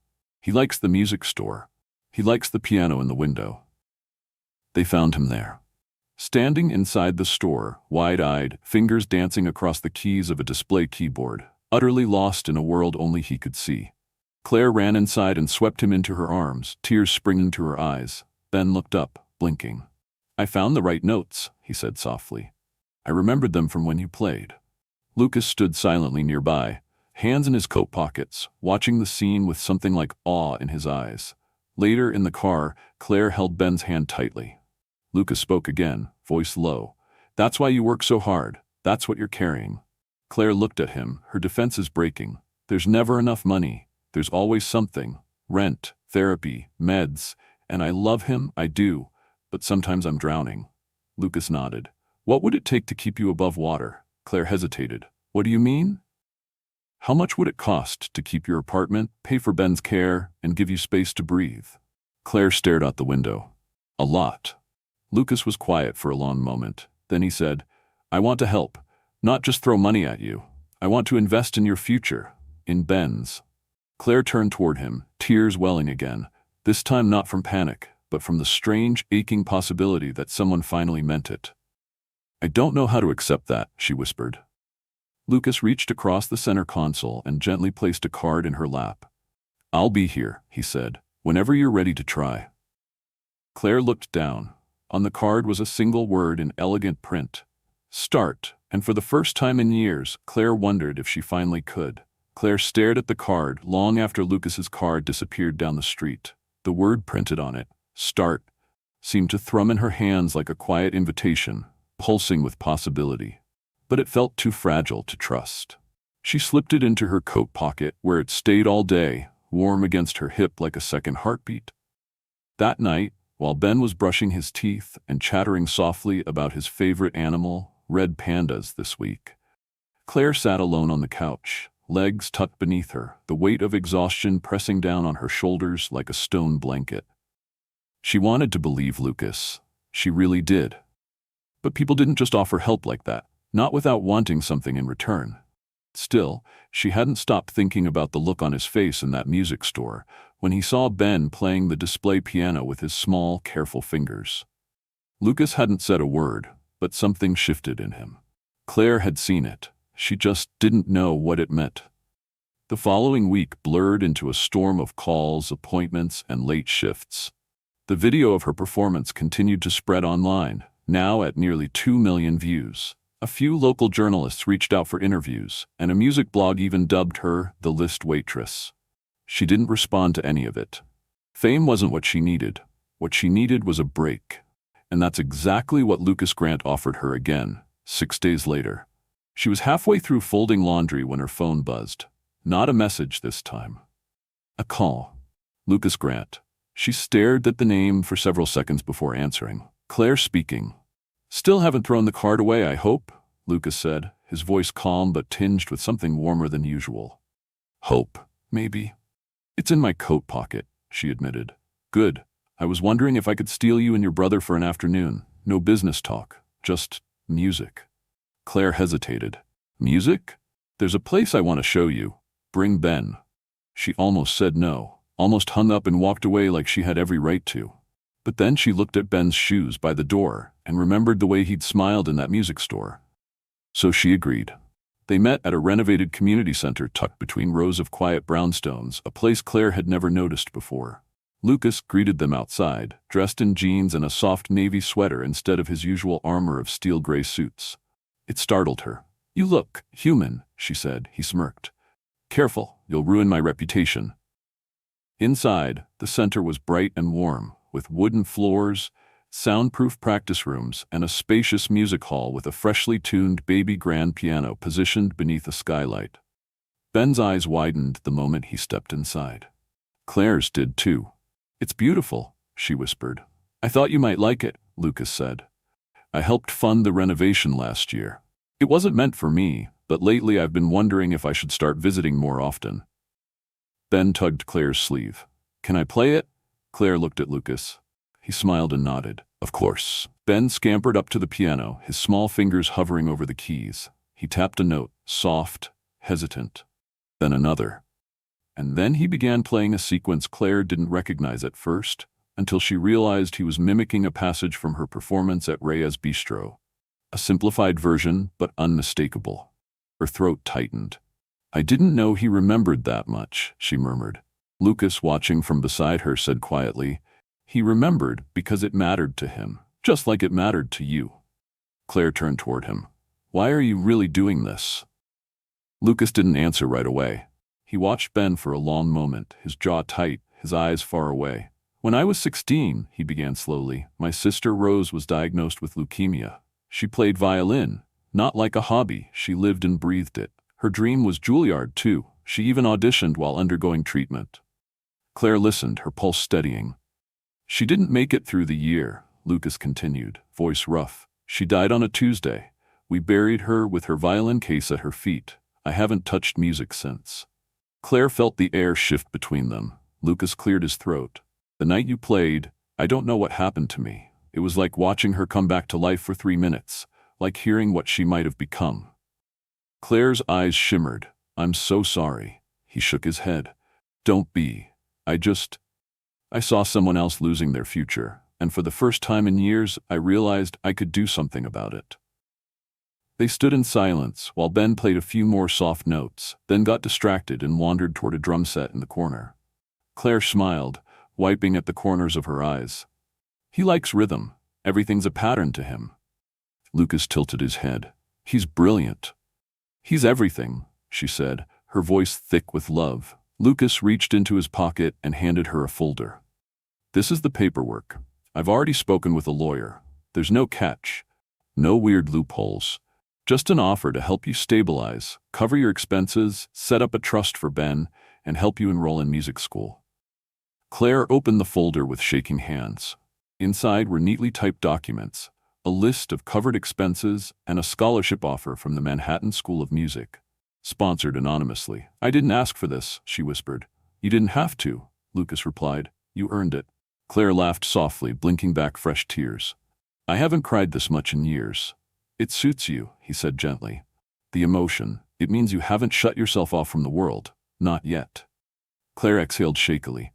He likes the music store. He likes the piano in the window. They found him there, standing inside the store, wide-eyed, fingers dancing across the keys of a display keyboard, utterly lost in a world only he could see. Claire ran inside and swept him into her arms, tears springing to her eyes, then looked up, blinking. "I found the right notes," he said softly. "I remembered them from when you played." Lucas stood silently nearby, hands in his coat pockets, watching the scene with something like awe in his eyes. Later in the car, Claire held Ben's hand tightly. Lucas spoke again, voice low. "That's why you work so hard. That's what you're carrying." Claire looked at him, her defenses breaking. "There's never enough money. There's always something. Rent, therapy, meds. And I love him, I do. But sometimes I'm drowning." Lucas nodded. "What would it take to keep you above water?" Claire hesitated. "What do you mean?" "How much would it cost to keep your apartment, pay for Ben's care, and give you space to breathe?" Claire stared out the window. "A lot." Lucas was quiet for a long moment. Then he said, "I want to help, not just throw money at you. I want to invest in your future, in Ben's." Claire turned toward him, tears welling again, this time not from panic, but from the strange, aching possibility that someone finally meant it. "I don't know how to accept that," she whispered. Lucas reached across the center console and gently placed a card in her lap. "I'll be here," he said, "whenever you're ready to try." Claire looked down. On the card was a single word in elegant print. "Start," and for the first time in years, Claire wondered if she finally could. Claire stared at the card long after Lucas's car disappeared down the street. The word printed on it, "Start," seemed to thrum in her hands like a quiet invitation, pulsing with possibility. But it felt too fragile to trust. She slipped it into her coat pocket, where it stayed all day, warm against her hip like a second heartbeat. That night, while Ben was brushing his teeth and chattering softly about his favorite animal, red pandas, this week, Claire sat alone on the couch, legs tucked beneath her, the weight of exhaustion pressing down on her shoulders like a stone blanket. She wanted to believe Lucas. She really did. But people didn't just offer help like that, not without wanting something in return. Still, she hadn't stopped thinking about the look on his face in that music store when he saw Ben playing the display piano with his small, careful fingers. Lucas hadn't said a word, but something shifted in him. Claire had seen it. She just didn't know what it meant. The following week blurred into a storm of calls, appointments, and late shifts. The video of her performance continued to spread online, now at nearly 2 million views. A few local journalists reached out for interviews, and a music blog even dubbed her the list waitress. She didn't respond to any of it. Fame wasn't what she needed. What she needed was a break. And that's exactly what Lucas Grant offered her again, 6 days later. She was halfway through folding laundry when her phone buzzed. Not a message this time. A call. Lucas Grant. She stared at the name for several seconds before answering. "Claire speaking." "Still haven't thrown the card away, I hope," Lucas said, his voice calm but tinged with something warmer than usual. "Hope, maybe." "It's in my coat pocket," she admitted. "Good. I was wondering if I could steal you and your brother for an afternoon. No business talk, just music." Claire hesitated. "Music? There's a place I want to show you. Bring Ben." She almost said no, almost hung up and walked away like she had every right to. But then she looked at Ben's shoes by the door and remembered the way he'd smiled in that music store. So she agreed. They met at a renovated community center tucked between rows of quiet brownstones, a place Claire had never noticed before. Lucas greeted them outside, dressed in jeans and a soft navy sweater instead of his usual armor of steel gray suits. It startled her. "You look human," she said. He smirked. "Careful, you'll ruin my reputation." Inside, the center was bright and warm, with wooden floors, soundproof practice rooms, and a spacious music hall with a freshly tuned baby grand piano positioned beneath a skylight. Ben's eyes widened the moment he stepped inside. Claire's did too. "It's beautiful," she whispered. "I thought you might like it," Lucas said. "I helped fund the renovation last year. It wasn't meant for me, but lately I've been wondering if I should start visiting more often." Ben tugged Claire's sleeve. "Can I play it?" Claire looked at Lucas. He smiled and nodded. "Of course." Ben scampered up to the piano, his small fingers hovering over the keys. He tapped a note, soft, hesitant. Then another. And then he began playing a sequence Claire didn't recognize at first, until she realized he was mimicking a passage from her performance at Rhea's Bistro. A simplified version, but unmistakable. Her throat tightened. "I didn't know he remembered that much," she murmured. Lucas, watching from beside her, said quietly, "He remembered because it mattered to him, just like it mattered to you." Claire turned toward him. "Why are you really doing this?" Lucas didn't answer right away. He watched Ben for a long moment, his jaw tight, his eyes far away. "When I was 16, he began slowly, "my sister Rose was diagnosed with leukemia. She played violin, not like a hobby, she lived and breathed it. Her dream was Juilliard too. She even auditioned while undergoing treatment." Claire listened, her pulse steadying. "She didn't make it through the year," Lucas continued, voice rough. "She died on a Tuesday. We buried her with her violin case at her feet. I haven't touched music since." Claire felt the air shift between them. Lucas cleared his throat. "The night you played, I don't know what happened to me. It was like watching her come back to life for 3 minutes, like hearing what she might have become." Claire's eyes shimmered. "I'm so sorry." He shook his head. "Don't be. I saw someone else losing their future, and for the first time in years, I realized I could do something about it." They stood in silence while Ben played a few more soft notes, then got distracted and wandered toward a drum set in the corner. Claire smiled, wiping at the corners of her eyes. "He likes rhythm. Everything's a pattern to him." Lucas tilted his head. "He's brilliant." "He's everything," she said, her voice thick with love. Lucas reached into his pocket and handed her a folder. "This is the paperwork. I've already spoken with a lawyer. There's no catch. No weird loopholes. Just an offer to help you stabilize, cover your expenses, set up a trust for Ben, and help you enroll in music school." Claire opened the folder with shaking hands. Inside were neatly typed documents, a list of covered expenses, and a scholarship offer from the Manhattan School of Music. Sponsored anonymously. "I didn't ask for this," she whispered. "You didn't have to," Lucas replied. "You earned it." Claire laughed softly, blinking back fresh tears. "I haven't cried this much in years." "It suits you," he said gently. "The emotion. It means you haven't shut yourself off from the world. Not yet." Claire exhaled shakily.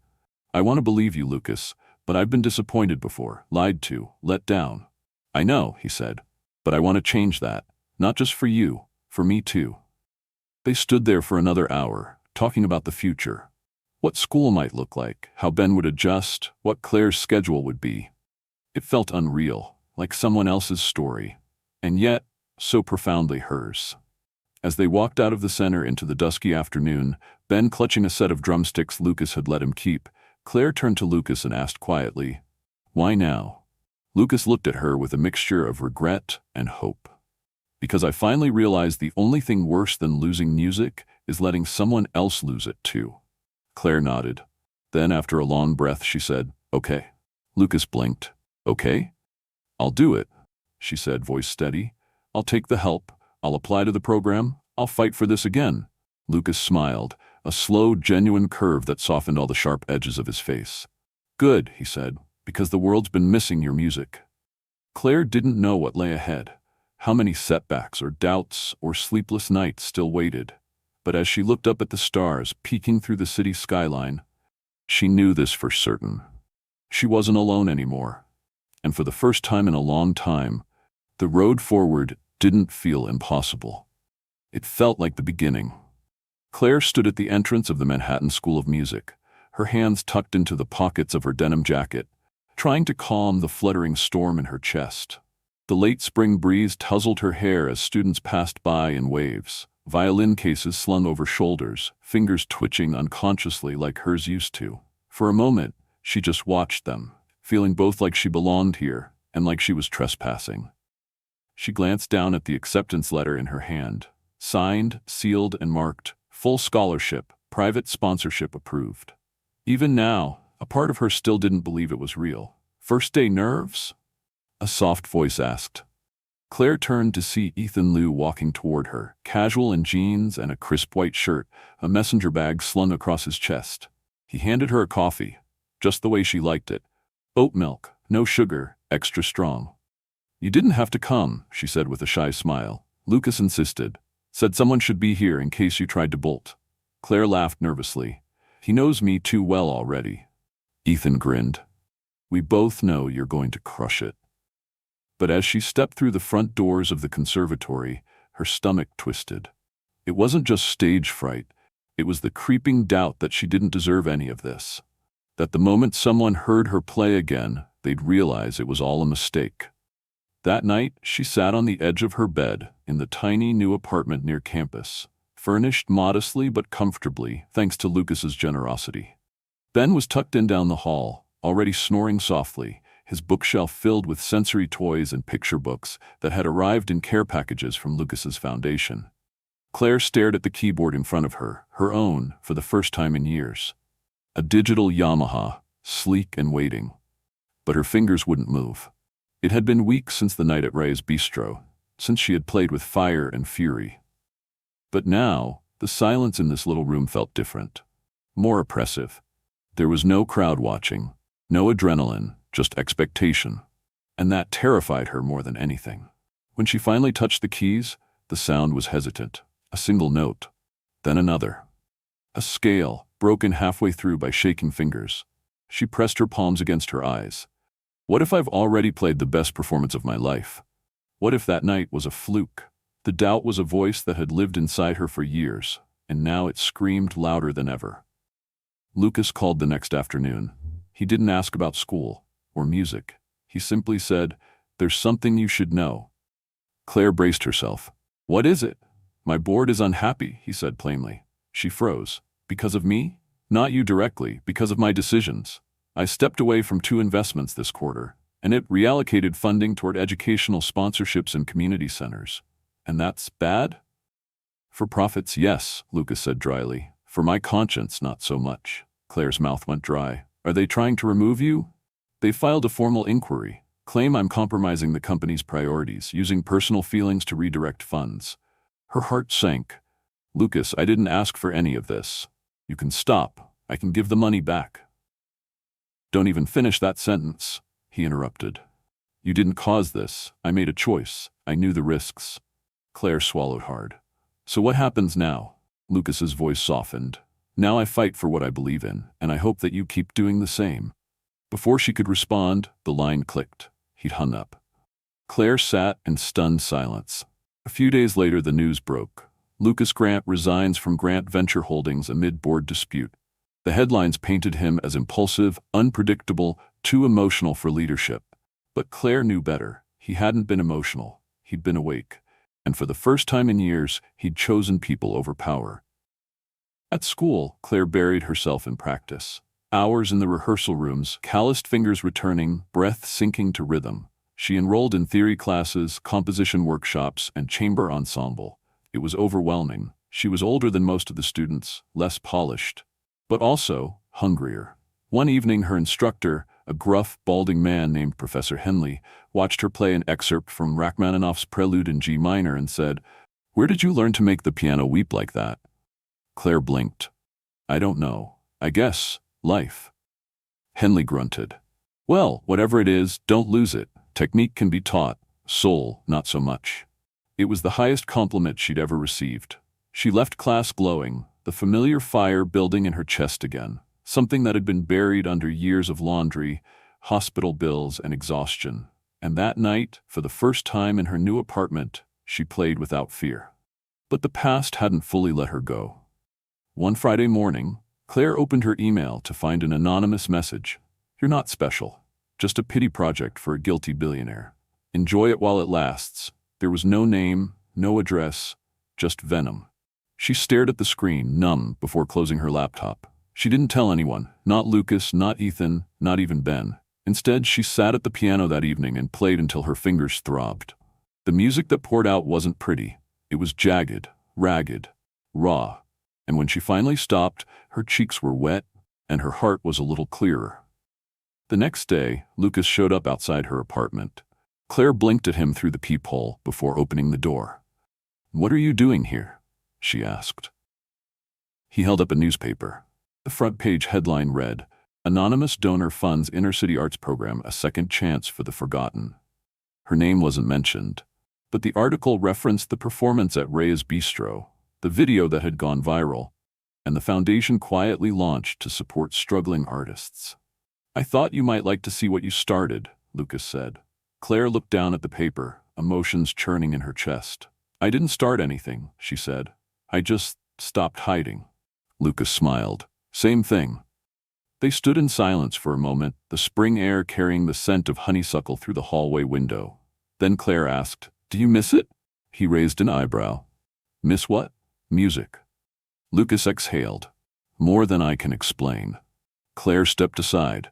"I want to believe you, Lucas, but I've been disappointed before, lied to, let down." "I know," he said, "but I want to change that. Not just for you, for me too." They stood there for another hour, talking about the future. What school might look like, how Ben would adjust, what Claire's schedule would be. It felt unreal, like someone else's story, and yet, so profoundly hers. As they walked out of the center into the dusky afternoon, Ben clutching a set of drumsticks Lucas had let him keep, Claire turned to Lucas and asked quietly, "Why now?" Lucas looked at her with a mixture of regret and hope. "Because I finally realized the only thing worse than losing music is letting someone else lose it too." Claire nodded. Then, after a long breath, she said, "Okay." Lucas blinked. "Okay? I'll do it," she said, voice steady. "I'll take the help. I'll apply to the program. I'll fight for this again." Lucas smiled, a slow, genuine curve that softened all the sharp edges of his face. "Good," he said, "because the world's been missing your music." Claire didn't know what lay ahead, how many setbacks or doubts or sleepless nights still waited. But as she looked up at the stars peeking through the city skyline, she knew this for certain. She wasn't alone anymore. And for the first time in a long time, the road forward didn't feel impossible. It felt like the beginning. Claire stood at the entrance of the Manhattan School of Music, her hands tucked into the pockets of her denim jacket, trying to calm the fluttering storm in her chest. The late spring breeze tousled her hair as students passed by in waves, violin cases slung over shoulders, fingers twitching unconsciously like hers used to. For a moment, she just watched them, feeling both like she belonged here and like she was trespassing. She glanced down at the acceptance letter in her hand, signed, sealed, and marked, "Full scholarship, private sponsorship approved." Even now, a part of her still didn't believe it was real. "First day nerves?" a soft voice asked. Claire turned to see Ethan Liu walking toward her, casual in jeans and a crisp white shirt, a messenger bag slung across his chest. He handed her a coffee, just the way she liked it. Oat milk, no sugar, extra strong. "You didn't have to come," she said with a shy smile. "Lucas insisted. Said someone should be here in case you tried to bolt." Claire laughed nervously. He knows me too well already. Ethan grinned. We both know you're going to crush it. But as she stepped through the front doors of the conservatory, her stomach twisted. It wasn't just stage fright. It was the creeping doubt that she didn't deserve any of this. That the moment someone heard her play again, they'd realize it was all a mistake. That night, she sat on the edge of her bed in the tiny new apartment near campus, furnished modestly but comfortably thanks to Lucas's generosity. Ben was tucked in down the hall, already snoring softly, his bookshelf filled with sensory toys and picture books that had arrived in care packages from Lucas's foundation. Claire stared at the keyboard in front of her, her own, for the first time in years. A digital Yamaha, sleek and waiting. But her fingers wouldn't move. It had been weeks since the night at Ray's Bistro, since she had played with fire and fury. But now, the silence in this little room felt different, more oppressive. There was no crowd watching, no adrenaline, just expectation. And that terrified her more than anything. When she finally touched the keys, the sound was hesitant. A single note, then another. A scale, broken halfway through by shaking fingers. She pressed her palms against her eyes. What if I've already played the best performance of my life? What if that night was a fluke? The doubt was a voice that had lived inside her for years, and now it screamed louder than ever. Lucas called the next afternoon. He didn't ask about school or music. He simply said, "There's something you should know." Claire braced herself. "What is it?" "My board is unhappy," he said plainly. She froze. "Because of me?" "Not you directly, because of my decisions. I stepped away from 2 investments this quarter, and it reallocated funding toward educational sponsorships and community centers. And that's bad?" "For profits, yes," Lucas said dryly. "For my conscience, not so much." Claire's mouth went dry. "Are they trying to remove you?" "They filed a formal inquiry, claim I'm compromising the company's priorities, using personal feelings to redirect funds." Her heart sank. "Lucas, I didn't ask for any of this. You can stop. I can give the money back." "Don't even finish that sentence," he interrupted. "You didn't cause this. I made a choice. I knew the risks." Claire swallowed hard. "So what happens now?" Lucas's voice softened. "Now I fight for what I believe in, and I hope that you keep doing the same." Before she could respond, the line clicked. He'd hung up. Claire sat in stunned silence. A few days later, the news broke. Lucas Grant resigns from Grant Venture Holdings amid board dispute. The headlines painted him as impulsive, unpredictable, too emotional for leadership. But Claire knew better. He hadn't been emotional. He'd been awake. And for the first time in years, he'd chosen people over power. At school, Claire buried herself in practice. Hours in the rehearsal rooms, calloused fingers returning, breath sinking to rhythm. She enrolled in theory classes, composition workshops, and chamber ensemble. It was overwhelming. She was older than most of the students, less polished, but also hungrier. One evening, her instructor, a gruff, balding man named Professor Henley, watched her play an excerpt from Rachmaninoff's Prelude in G minor and said, "Where did you learn to make the piano weep like that?" Claire blinked. "I don't know. I guess, life." Henley grunted. "Well, whatever it is, don't lose it. Technique can be taught, soul, not so much." It was the highest compliment she'd ever received. She left class glowing, the familiar fire building in her chest again, something that had been buried under years of laundry, hospital bills, and exhaustion. And that night, for the first time in her new apartment, she played without fear. But the past hadn't fully let her go. One Friday morning, Claire opened her email to find an anonymous message. "You're not special. Just a pity project for a guilty billionaire. Enjoy it while it lasts." There was no name, no address, just venom. She stared at the screen, numb, before closing her laptop. She didn't tell anyone, not Lucas, not Ethan, not even Ben. Instead, she sat at the piano that evening and played until her fingers throbbed. The music that poured out wasn't pretty. It was jagged, ragged, raw. And when she finally stopped, her cheeks were wet, and her heart was a little clearer. The next day, Lucas showed up outside her apartment. Claire blinked at him through the peephole before opening the door. "What are you doing here?" she asked. He held up a newspaper. The front page headline read, "Anonymous Donor Funds Inner-City Arts Program a Second Chance for the Forgotten." Her name wasn't mentioned, but the article referenced the performance at Ray's Bistro, the video that had gone viral. and the foundation quietly launched to support struggling artists. "I thought you might like to see what you started," Lucas said. Claire looked down at the paper, emotions churning in her chest. "I didn't start anything," she said. "I just stopped hiding." Lucas smiled. "Same thing." They stood in silence for a moment, the spring air carrying the scent of honeysuckle through the hallway window. Then Claire asked, "Do you miss it?" He raised an eyebrow. "Miss what?" "Music." Lucas exhaled. "More than I can explain." Claire stepped aside.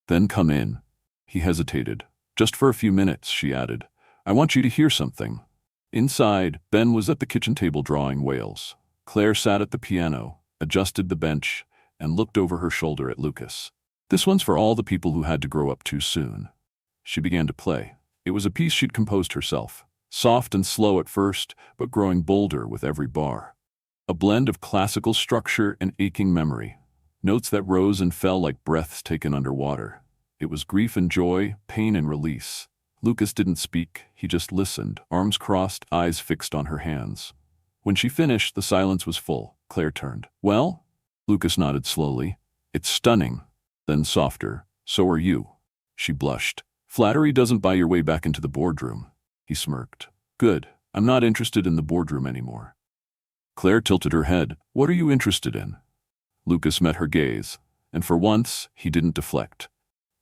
"Then come in." He hesitated. "Just for a few minutes," she added. "I want you to hear something." Inside, Ben was at the kitchen table drawing whales. Claire sat at the piano, adjusted the bench, and looked over her shoulder at Lucas. "This one's for all the people who had to grow up too soon." She began to play. It was a piece she'd composed herself, soft and slow at first, but growing bolder with every bar. A blend of classical structure and aching memory, notes that rose and fell like breaths taken underwater. It was grief and joy, pain and release. Lucas didn't speak, he just listened, arms crossed, eyes fixed on her hands. When she finished, the silence was full. Claire turned. "Well?" Lucas nodded slowly. "It's stunning." Then softer. "So are you." She blushed. "Flattery doesn't buy your way back into the boardroom." He smirked. "Good. I'm not interested in the boardroom anymore." Claire tilted her head. "What are you interested in?" Lucas met her gaze, and for once, he didn't deflect.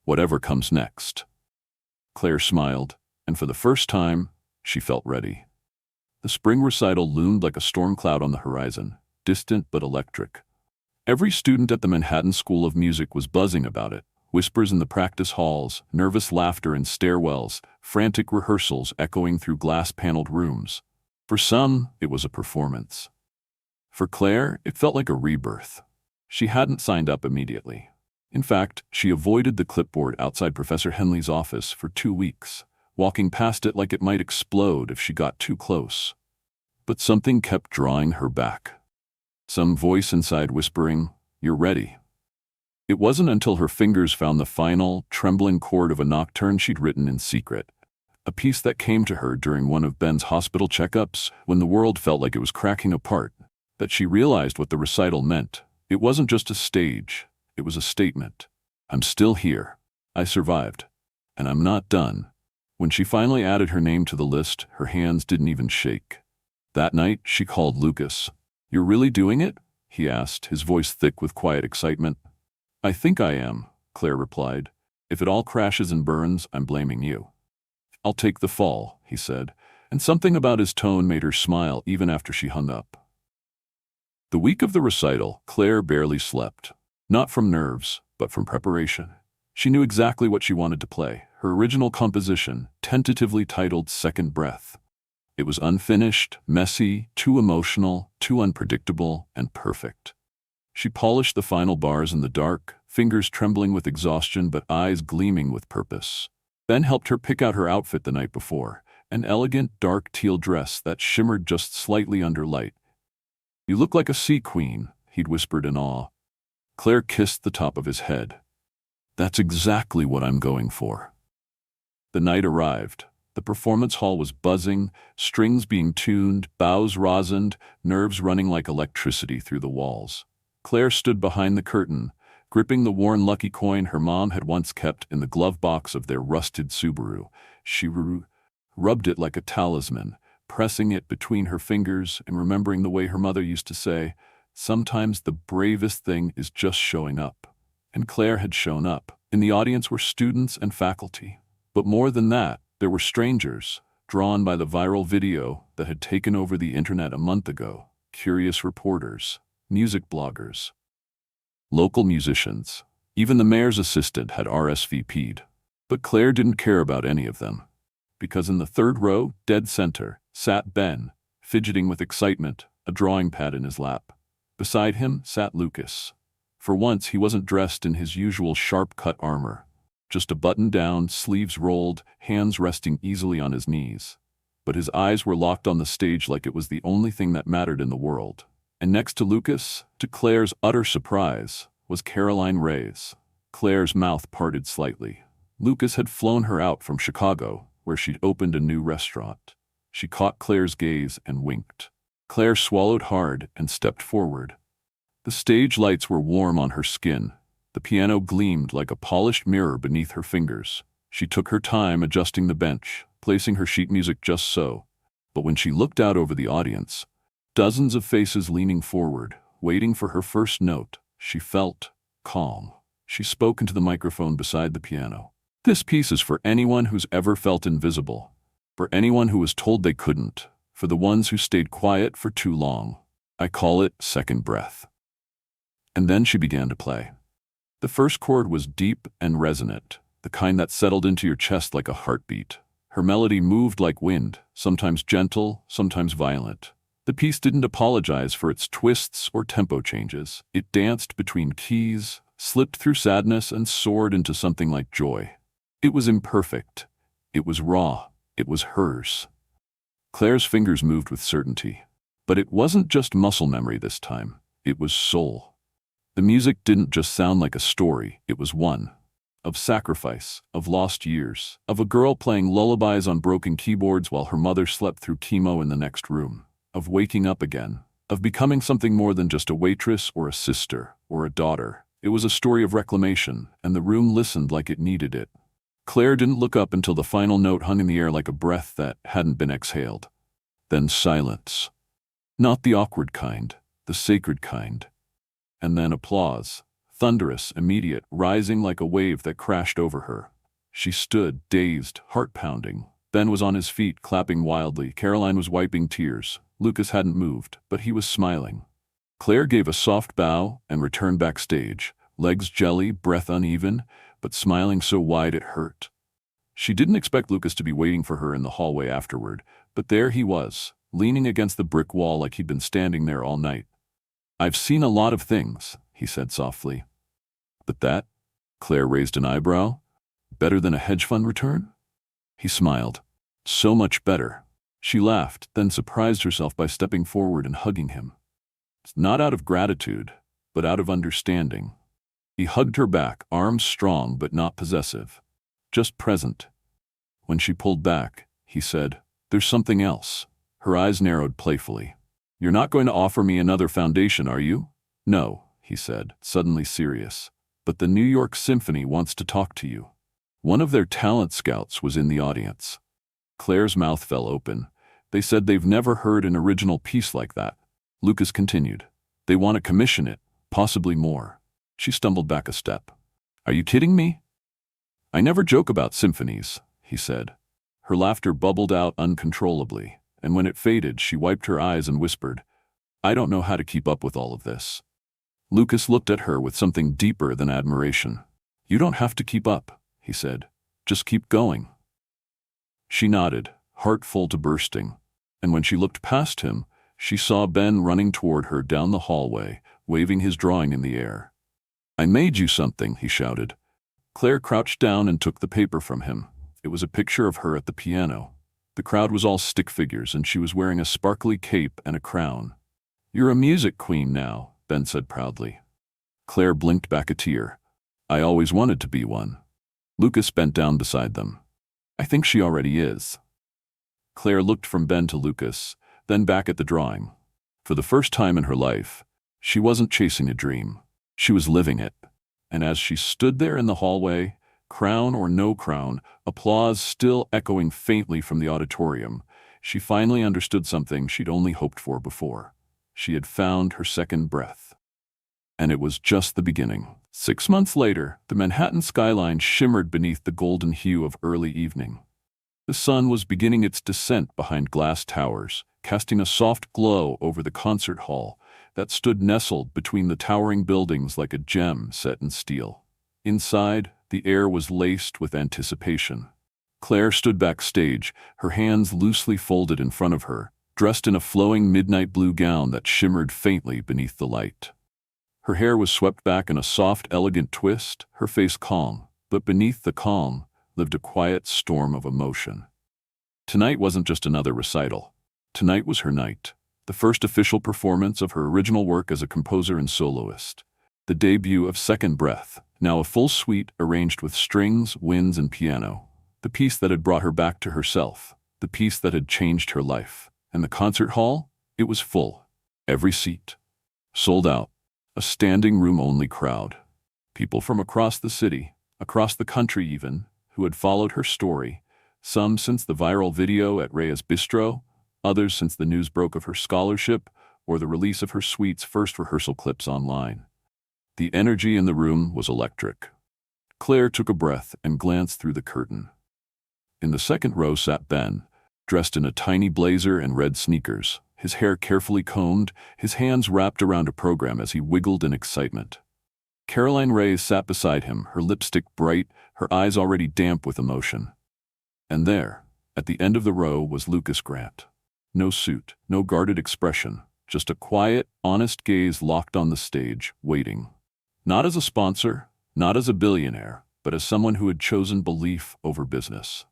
"Whatever comes next." Claire smiled, and for the first time, she felt ready. The spring recital loomed like a storm cloud on the horizon, distant but electric. Every student at the Manhattan School of Music was buzzing about it. Whispers in the practice halls, nervous laughter in stairwells, frantic rehearsals echoing through glass-paneled rooms. For some, it was a performance. For Claire, it felt like a rebirth. She hadn't signed up immediately. In fact, she avoided the clipboard outside Professor Henley's office for 2 weeks, walking past it like it might explode if she got too close. But something kept drawing her back. Some voice inside whispering, "You're ready." It wasn't until her fingers found the final, trembling chord of a nocturne she'd written in secret, a piece that came to her during one of Ben's hospital checkups when the world felt like it was cracking apart, that she realized what the recital meant. It wasn't just a stage, it was a statement. "I'm still here. I survived. And I'm not done." When she finally added her name to the list, her hands didn't even shake. That night, she called Lucas. "You're really doing it?" he asked, his voice thick with quiet excitement. "I think I am," Claire replied. "If it all crashes and burns, I'm blaming you." "I'll take the fall," he said, and something about his tone made her smile even after she hung up. The week of the recital, Claire barely slept. Not from nerves, but from preparation. She knew exactly what she wanted to play, her original composition, tentatively titled Second Breath. It was unfinished, messy, too emotional, too unpredictable, and perfect. She polished the final bars in the dark, fingers trembling with exhaustion but eyes gleaming with purpose. Ben helped her pick out her outfit the night before, an elegant dark teal dress that shimmered just slightly under light. "You look like a sea queen," he'd whispered in awe. Claire kissed the top of his head. "That's exactly what I'm going for." The night arrived. The performance hall was buzzing, strings being tuned, bows rosined, nerves running like electricity through the walls. Claire stood behind the curtain, gripping the worn lucky coin her mom had once kept in the glove box of their rusted Subaru. She rubbed it like a talisman, pressing it between her fingers and remembering the way her mother used to say, "Sometimes the bravest thing is just showing up." And Claire had shown up. In the audience were students and faculty. But more than that, there were strangers, drawn by the viral video that had taken over the internet a month ago, curious reporters, music bloggers, local musicians. Even the mayor's assistant had RSVP'd. But Claire didn't care about any of them. Because in the third row, dead center, sat Ben, fidgeting with excitement, a drawing pad in his lap. Beside him sat Lucas. For once, he wasn't dressed in his usual sharp-cut armor. Just a button-down, sleeves rolled, hands resting easily on his knees. But his eyes were locked on the stage like it was the only thing that mattered in the world. And next to Lucas, to Claire's utter surprise, was Caroline Reyes. Claire's mouth parted slightly. Lucas had flown her out from Chicago, where she'd opened a new restaurant. She caught Claire's gaze and winked. Claire swallowed hard and stepped forward. The stage lights were warm on her skin. The piano gleamed like a polished mirror beneath her fingers. She took her time adjusting the bench, placing her sheet music just so. But when she looked out over the audience, dozens of faces leaning forward, waiting for her first note, she felt calm. She spoke into the microphone beside the piano. This piece is for anyone who's ever felt invisible, for anyone who was told they couldn't, for the ones who stayed quiet for too long. I call it second breath. And then she began to play. The first chord was deep and resonant, the kind that settled into your chest like a heartbeat. Her melody moved like wind, sometimes gentle, sometimes violent. The piece didn't apologize for its twists or tempo changes. It danced between keys, slipped through sadness, and soared into something like joy. It was imperfect. It was raw. It was hers. Claire's fingers moved with certainty. But it wasn't just muscle memory this time. It was soul. The music didn't just sound like a story. It was one of sacrifice, of lost years, of a girl playing lullabies on broken keyboards while her mother slept through chemo in the next room, of waking up again, of becoming something more than just a waitress or a sister or a daughter. It was a story of reclamation, and the room listened like it needed it. Claire didn't look up until the final note hung in the air like a breath that hadn't been exhaled. Then silence. Not the awkward kind, the sacred kind. And then applause. Thunderous, immediate, rising like a wave that crashed over her. She stood, dazed, heart-pounding. Ben was on his feet, clapping wildly. Caroline was wiping tears. Lucas hadn't moved, but he was smiling. Claire gave a soft bow and returned backstage, legs jelly, breath uneven, but smiling so wide it hurt. She didn't expect Lucas to be waiting for her in the hallway afterward, but there he was, leaning against the brick wall like he'd been standing there all night. "I've seen a lot of things," he said softly. "But that?" Claire raised an eyebrow. "Better than a hedge fund return?" He smiled. "So much better." She laughed, then surprised herself by stepping forward and hugging him. Not out of gratitude, but out of understanding. He hugged her back, arms strong but not possessive. Just present. When she pulled back, he said, "There's something else." Her eyes narrowed playfully. "You're not going to offer me another foundation, are you?" "No," he said, suddenly serious. "But the New York Symphony wants to talk to you." One of their talent scouts was in the audience. Claire's mouth fell open. They said they've never heard an original piece like that. Lucas continued. "They want to commission it, possibly more." She stumbled back a step. "Are you kidding me?" "I never joke about symphonies," he said. Her laughter bubbled out uncontrollably, and when it faded, she wiped her eyes and whispered, "I don't know how to keep up with all of this." Lucas looked at her with something deeper than admiration. "You don't have to keep up," he said. "Just keep going." She nodded, heart full to bursting, and when she looked past him, she saw Ben running toward her down the hallway, waving his drawing in the air. "I made you something," he shouted. Claire crouched down and took the paper from him. It was a picture of her at the piano. The crowd was all stick figures, and she was wearing a sparkly cape and a crown. "You're a music queen now," Ben said proudly. Claire blinked back a tear. "I always wanted to be one." Lucas bent down beside them. "I think she already is." Claire looked from Ben to Lucas, then back at the drawing. For the first time in her life, she wasn't chasing a dream. She was living it. And as she stood there in the hallway, crown or no crown, applause still echoing faintly from the auditorium, she finally understood something she'd only hoped for before. She had found her second breath. And it was just the beginning. 6 months later, the Manhattan skyline shimmered beneath the golden hue of early evening. The sun was beginning its descent behind glass towers, casting a soft glow over the concert hall that stood nestled between the towering buildings like a gem set in steel. Inside, the air was laced with anticipation. Claire stood backstage, her hands loosely folded in front of her, dressed in a flowing midnight blue gown that shimmered faintly beneath the light. Her hair was swept back in a soft, elegant twist, her face calm, but beneath the calm lived a quiet storm of emotion. Tonight wasn't just another recital. Tonight was her night, the first official performance of her original work as a composer and soloist, the debut of Second Breath, now a full suite arranged with strings, winds, and piano, the piece that had brought her back to herself, the piece that had changed her life. And the concert hall? It was full. Every seat. Sold out. A standing room-only crowd. People from across the city, across the country even, who had followed her story, some since the viral video at Rhea's Bistro, others since the news broke of her scholarship or the release of her suite's first rehearsal clips online. The energy in the room was electric. Claire took a breath and glanced through the curtain. In the second row sat Ben, dressed in a tiny blazer and red sneakers, his hair carefully combed, his hands wrapped around a program as he wiggled in excitement. Caroline Reyes sat beside him, her lipstick bright, her eyes already damp with emotion. And there, at the end of the row, was Lucas Grant. No suit, no guarded expression, just a quiet, honest gaze locked on the stage, waiting. Not as a sponsor, not as a billionaire, but as someone who had chosen belief over business.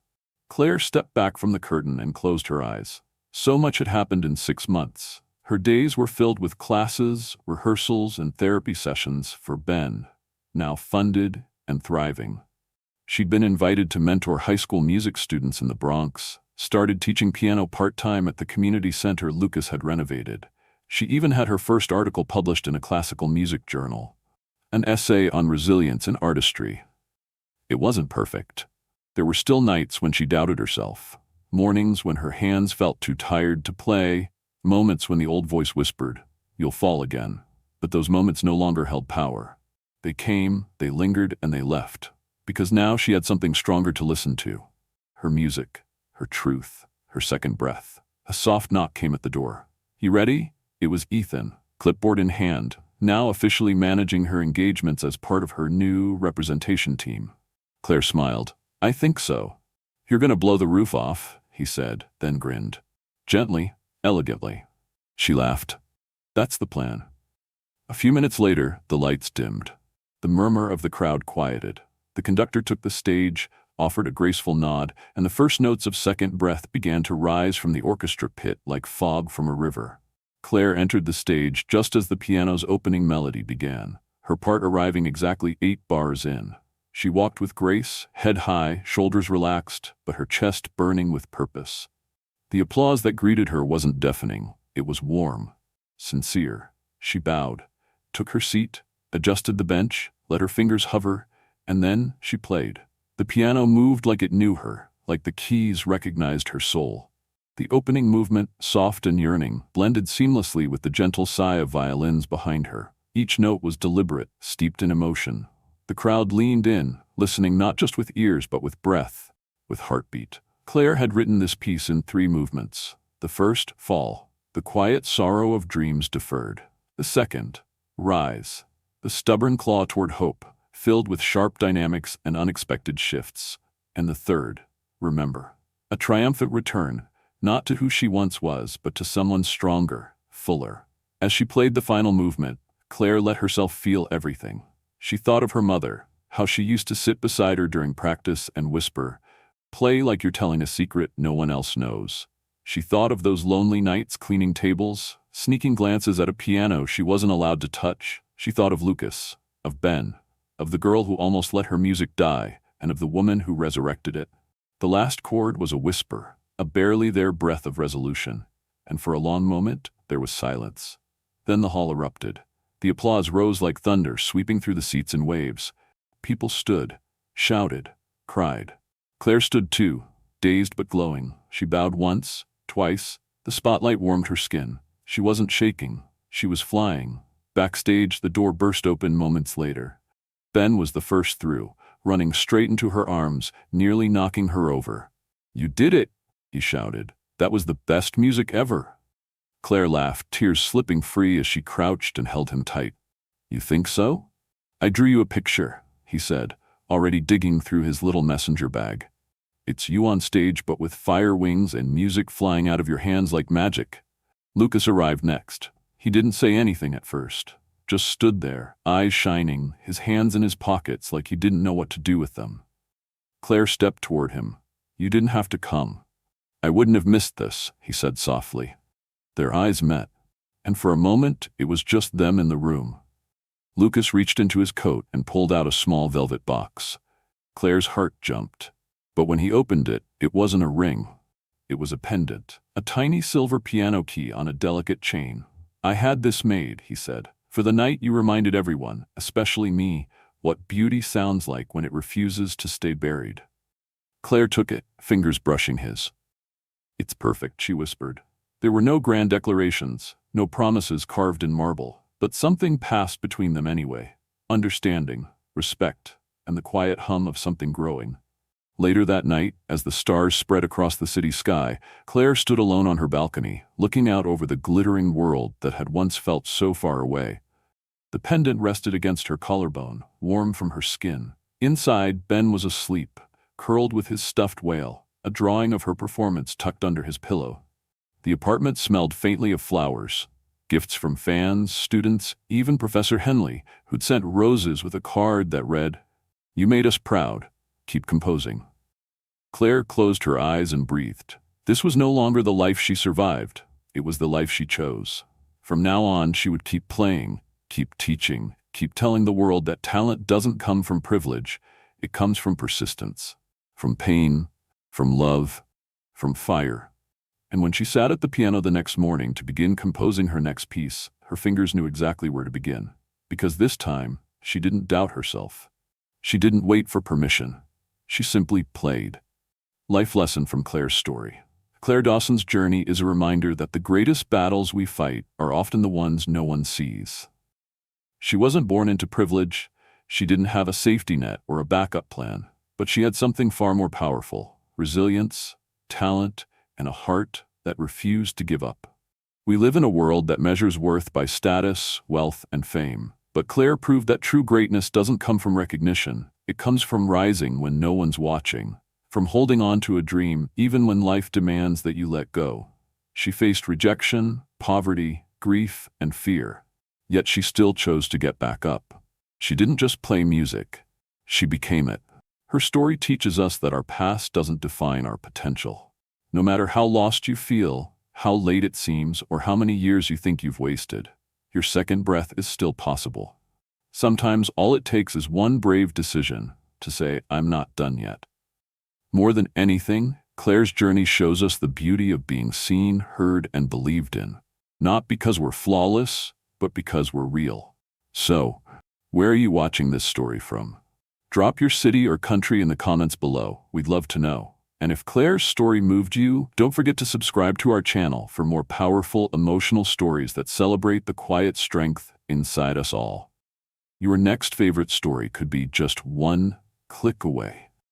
Claire stepped back from the curtain and closed her eyes. So much had happened in 6 months. Her days were filled with classes, rehearsals, and therapy sessions for Ben, now funded and thriving. She'd been invited to mentor high school music students in the Bronx, started teaching piano part-time at the community center Lucas had renovated. She even had her first article published in a classical music journal, an essay on resilience and artistry. It wasn't perfect. There were still nights when she doubted herself, mornings when her hands felt too tired to play, moments when the old voice whispered, "You'll fall again." But those moments no longer held power. They came, they lingered, and they left, because now she had something stronger to listen to. Her music, her truth, her second breath. A soft knock came at the door. "You ready?" It was Ethan, clipboard in hand, now officially managing her engagements as part of her new representation team. Claire smiled. "I think so." "You're gonna blow the roof off," he said, then grinned. "Gently, elegantly." She laughed. "That's the plan." A few minutes later, the lights dimmed. The murmur of the crowd quieted. The conductor took the stage, offered a graceful nod, and the first notes of Second Breath began to rise from the orchestra pit like fog from a river. Claire entered the stage just as the piano's opening melody began, her part arriving exactly 8 bars in. She walked with grace, head high, shoulders relaxed, but her chest burning with purpose. The applause that greeted her wasn't deafening, it was warm, sincere. She bowed, took her seat, adjusted the bench, let her fingers hover, and then she played. The piano moved like it knew her, like the keys recognized her soul. The opening movement, soft and yearning, blended seamlessly with the gentle sigh of violins behind her. Each note was deliberate, steeped in emotion. The crowd leaned in, listening not just with ears but with breath, with heartbeat. Claire had written this piece in 3 movements. The first, Fall, the quiet sorrow of dreams deferred. The second, Rise, the stubborn claw toward hope, filled with sharp dynamics and unexpected shifts. And the third, Remember, a triumphant return, not to who she once was, but to someone stronger, fuller. As she played the final movement, Claire let herself feel everything. She thought of her mother, how she used to sit beside her during practice and whisper, "Play like you're telling a secret no one else knows." She thought of those lonely nights cleaning tables, sneaking glances at a piano she wasn't allowed to touch. She thought of Lucas, of Ben, of the girl who almost let her music die, and of the woman who resurrected it. The last chord was a whisper, a barely there breath of resolution, and for a long moment there was silence. Then the hall erupted. The applause rose like thunder, sweeping through the seats in waves. People stood, shouted, cried. Claire stood too, dazed but glowing. She bowed once, twice. The spotlight warmed her skin. She wasn't shaking. She was flying. Backstage, the door burst open moments later. Ben was the first through, running straight into her arms, nearly knocking her over. "You did it!" he shouted. "That was the best music ever." Claire laughed, tears slipping free as she crouched and held him tight. "You think so?" "I drew you a picture," he said, already digging through his little messenger bag. "It's you on stage but with fire wings and music flying out of your hands like magic." Lucas arrived next. He didn't say anything at first, just stood there, eyes shining, his hands in his pockets like he didn't know what to do with them. Claire stepped toward him. "You didn't have to come. I wouldn't have missed this," he said softly. Their eyes met, and for a moment it was just them in the room. Lucas reached into his coat and pulled out a small velvet box. Claire's heart jumped. But when he opened it, it wasn't a ring. It was a pendant, a tiny silver piano key on a delicate chain. "I had this made," he said, For the night you reminded everyone, especially me, what beauty sounds like when it refuses to stay buried. Claire took it, fingers brushing his. It's perfect, she whispered. There were no grand declarations, no promises carved in marble, but something passed between them anyway. Understanding, respect, and the quiet hum of something growing. Later that night, as the stars spread across the city sky, Claire stood alone on her balcony, looking out over the glittering world that had once felt so far away. The pendant rested against her collarbone, warm from her skin. Inside, Ben was asleep, curled with his stuffed whale, a drawing of her performance tucked under his pillow. The apartment smelled faintly of flowers, gifts from fans, students, even Professor Henley, who'd sent roses with a card that read, "You made us proud. Keep composing." Claire closed her eyes and breathed. This was no longer the life she survived. It was the life she chose. From now on, she would keep playing, keep teaching, keep telling the world that talent doesn't come from privilege. It comes from persistence, from pain, from love, from fire. And when she sat at the piano the next morning to begin composing her next piece, her fingers knew exactly where to begin. Because this time, she didn't doubt herself. She didn't wait for permission. She simply played. Life lesson from Claire's story. Claire Dawson's journey is a reminder that the greatest battles we fight are often the ones no one sees. She wasn't born into privilege. She didn't have a safety net or a backup plan, but she had something far more powerful: resilience, talent, and a heart that refused to give up. We live in a world that measures worth by status, wealth, and fame. But Claire proved that true greatness doesn't come from recognition. It comes from rising when no one's watching, from holding on to a dream even when life demands that you let go. She faced rejection, poverty, grief, and fear. Yet she still chose to get back up. She didn't just play music. She became it. Her story teaches us that our past doesn't define our potential. No matter how lost you feel, how late it seems, or how many years you think you've wasted, your second breath is still possible. Sometimes all it takes is one brave decision to say, "I'm not done yet." More than anything, Claire's journey shows us the beauty of being seen, heard, and believed in. Not because we're flawless, but because we're real. So, where are you watching this story from? Drop your city or country in the comments below. We'd love to know. And if Claire's story moved you, don't forget to subscribe to our channel for more powerful, emotional stories that celebrate the quiet strength inside us all. Your next favorite story could be just one click away.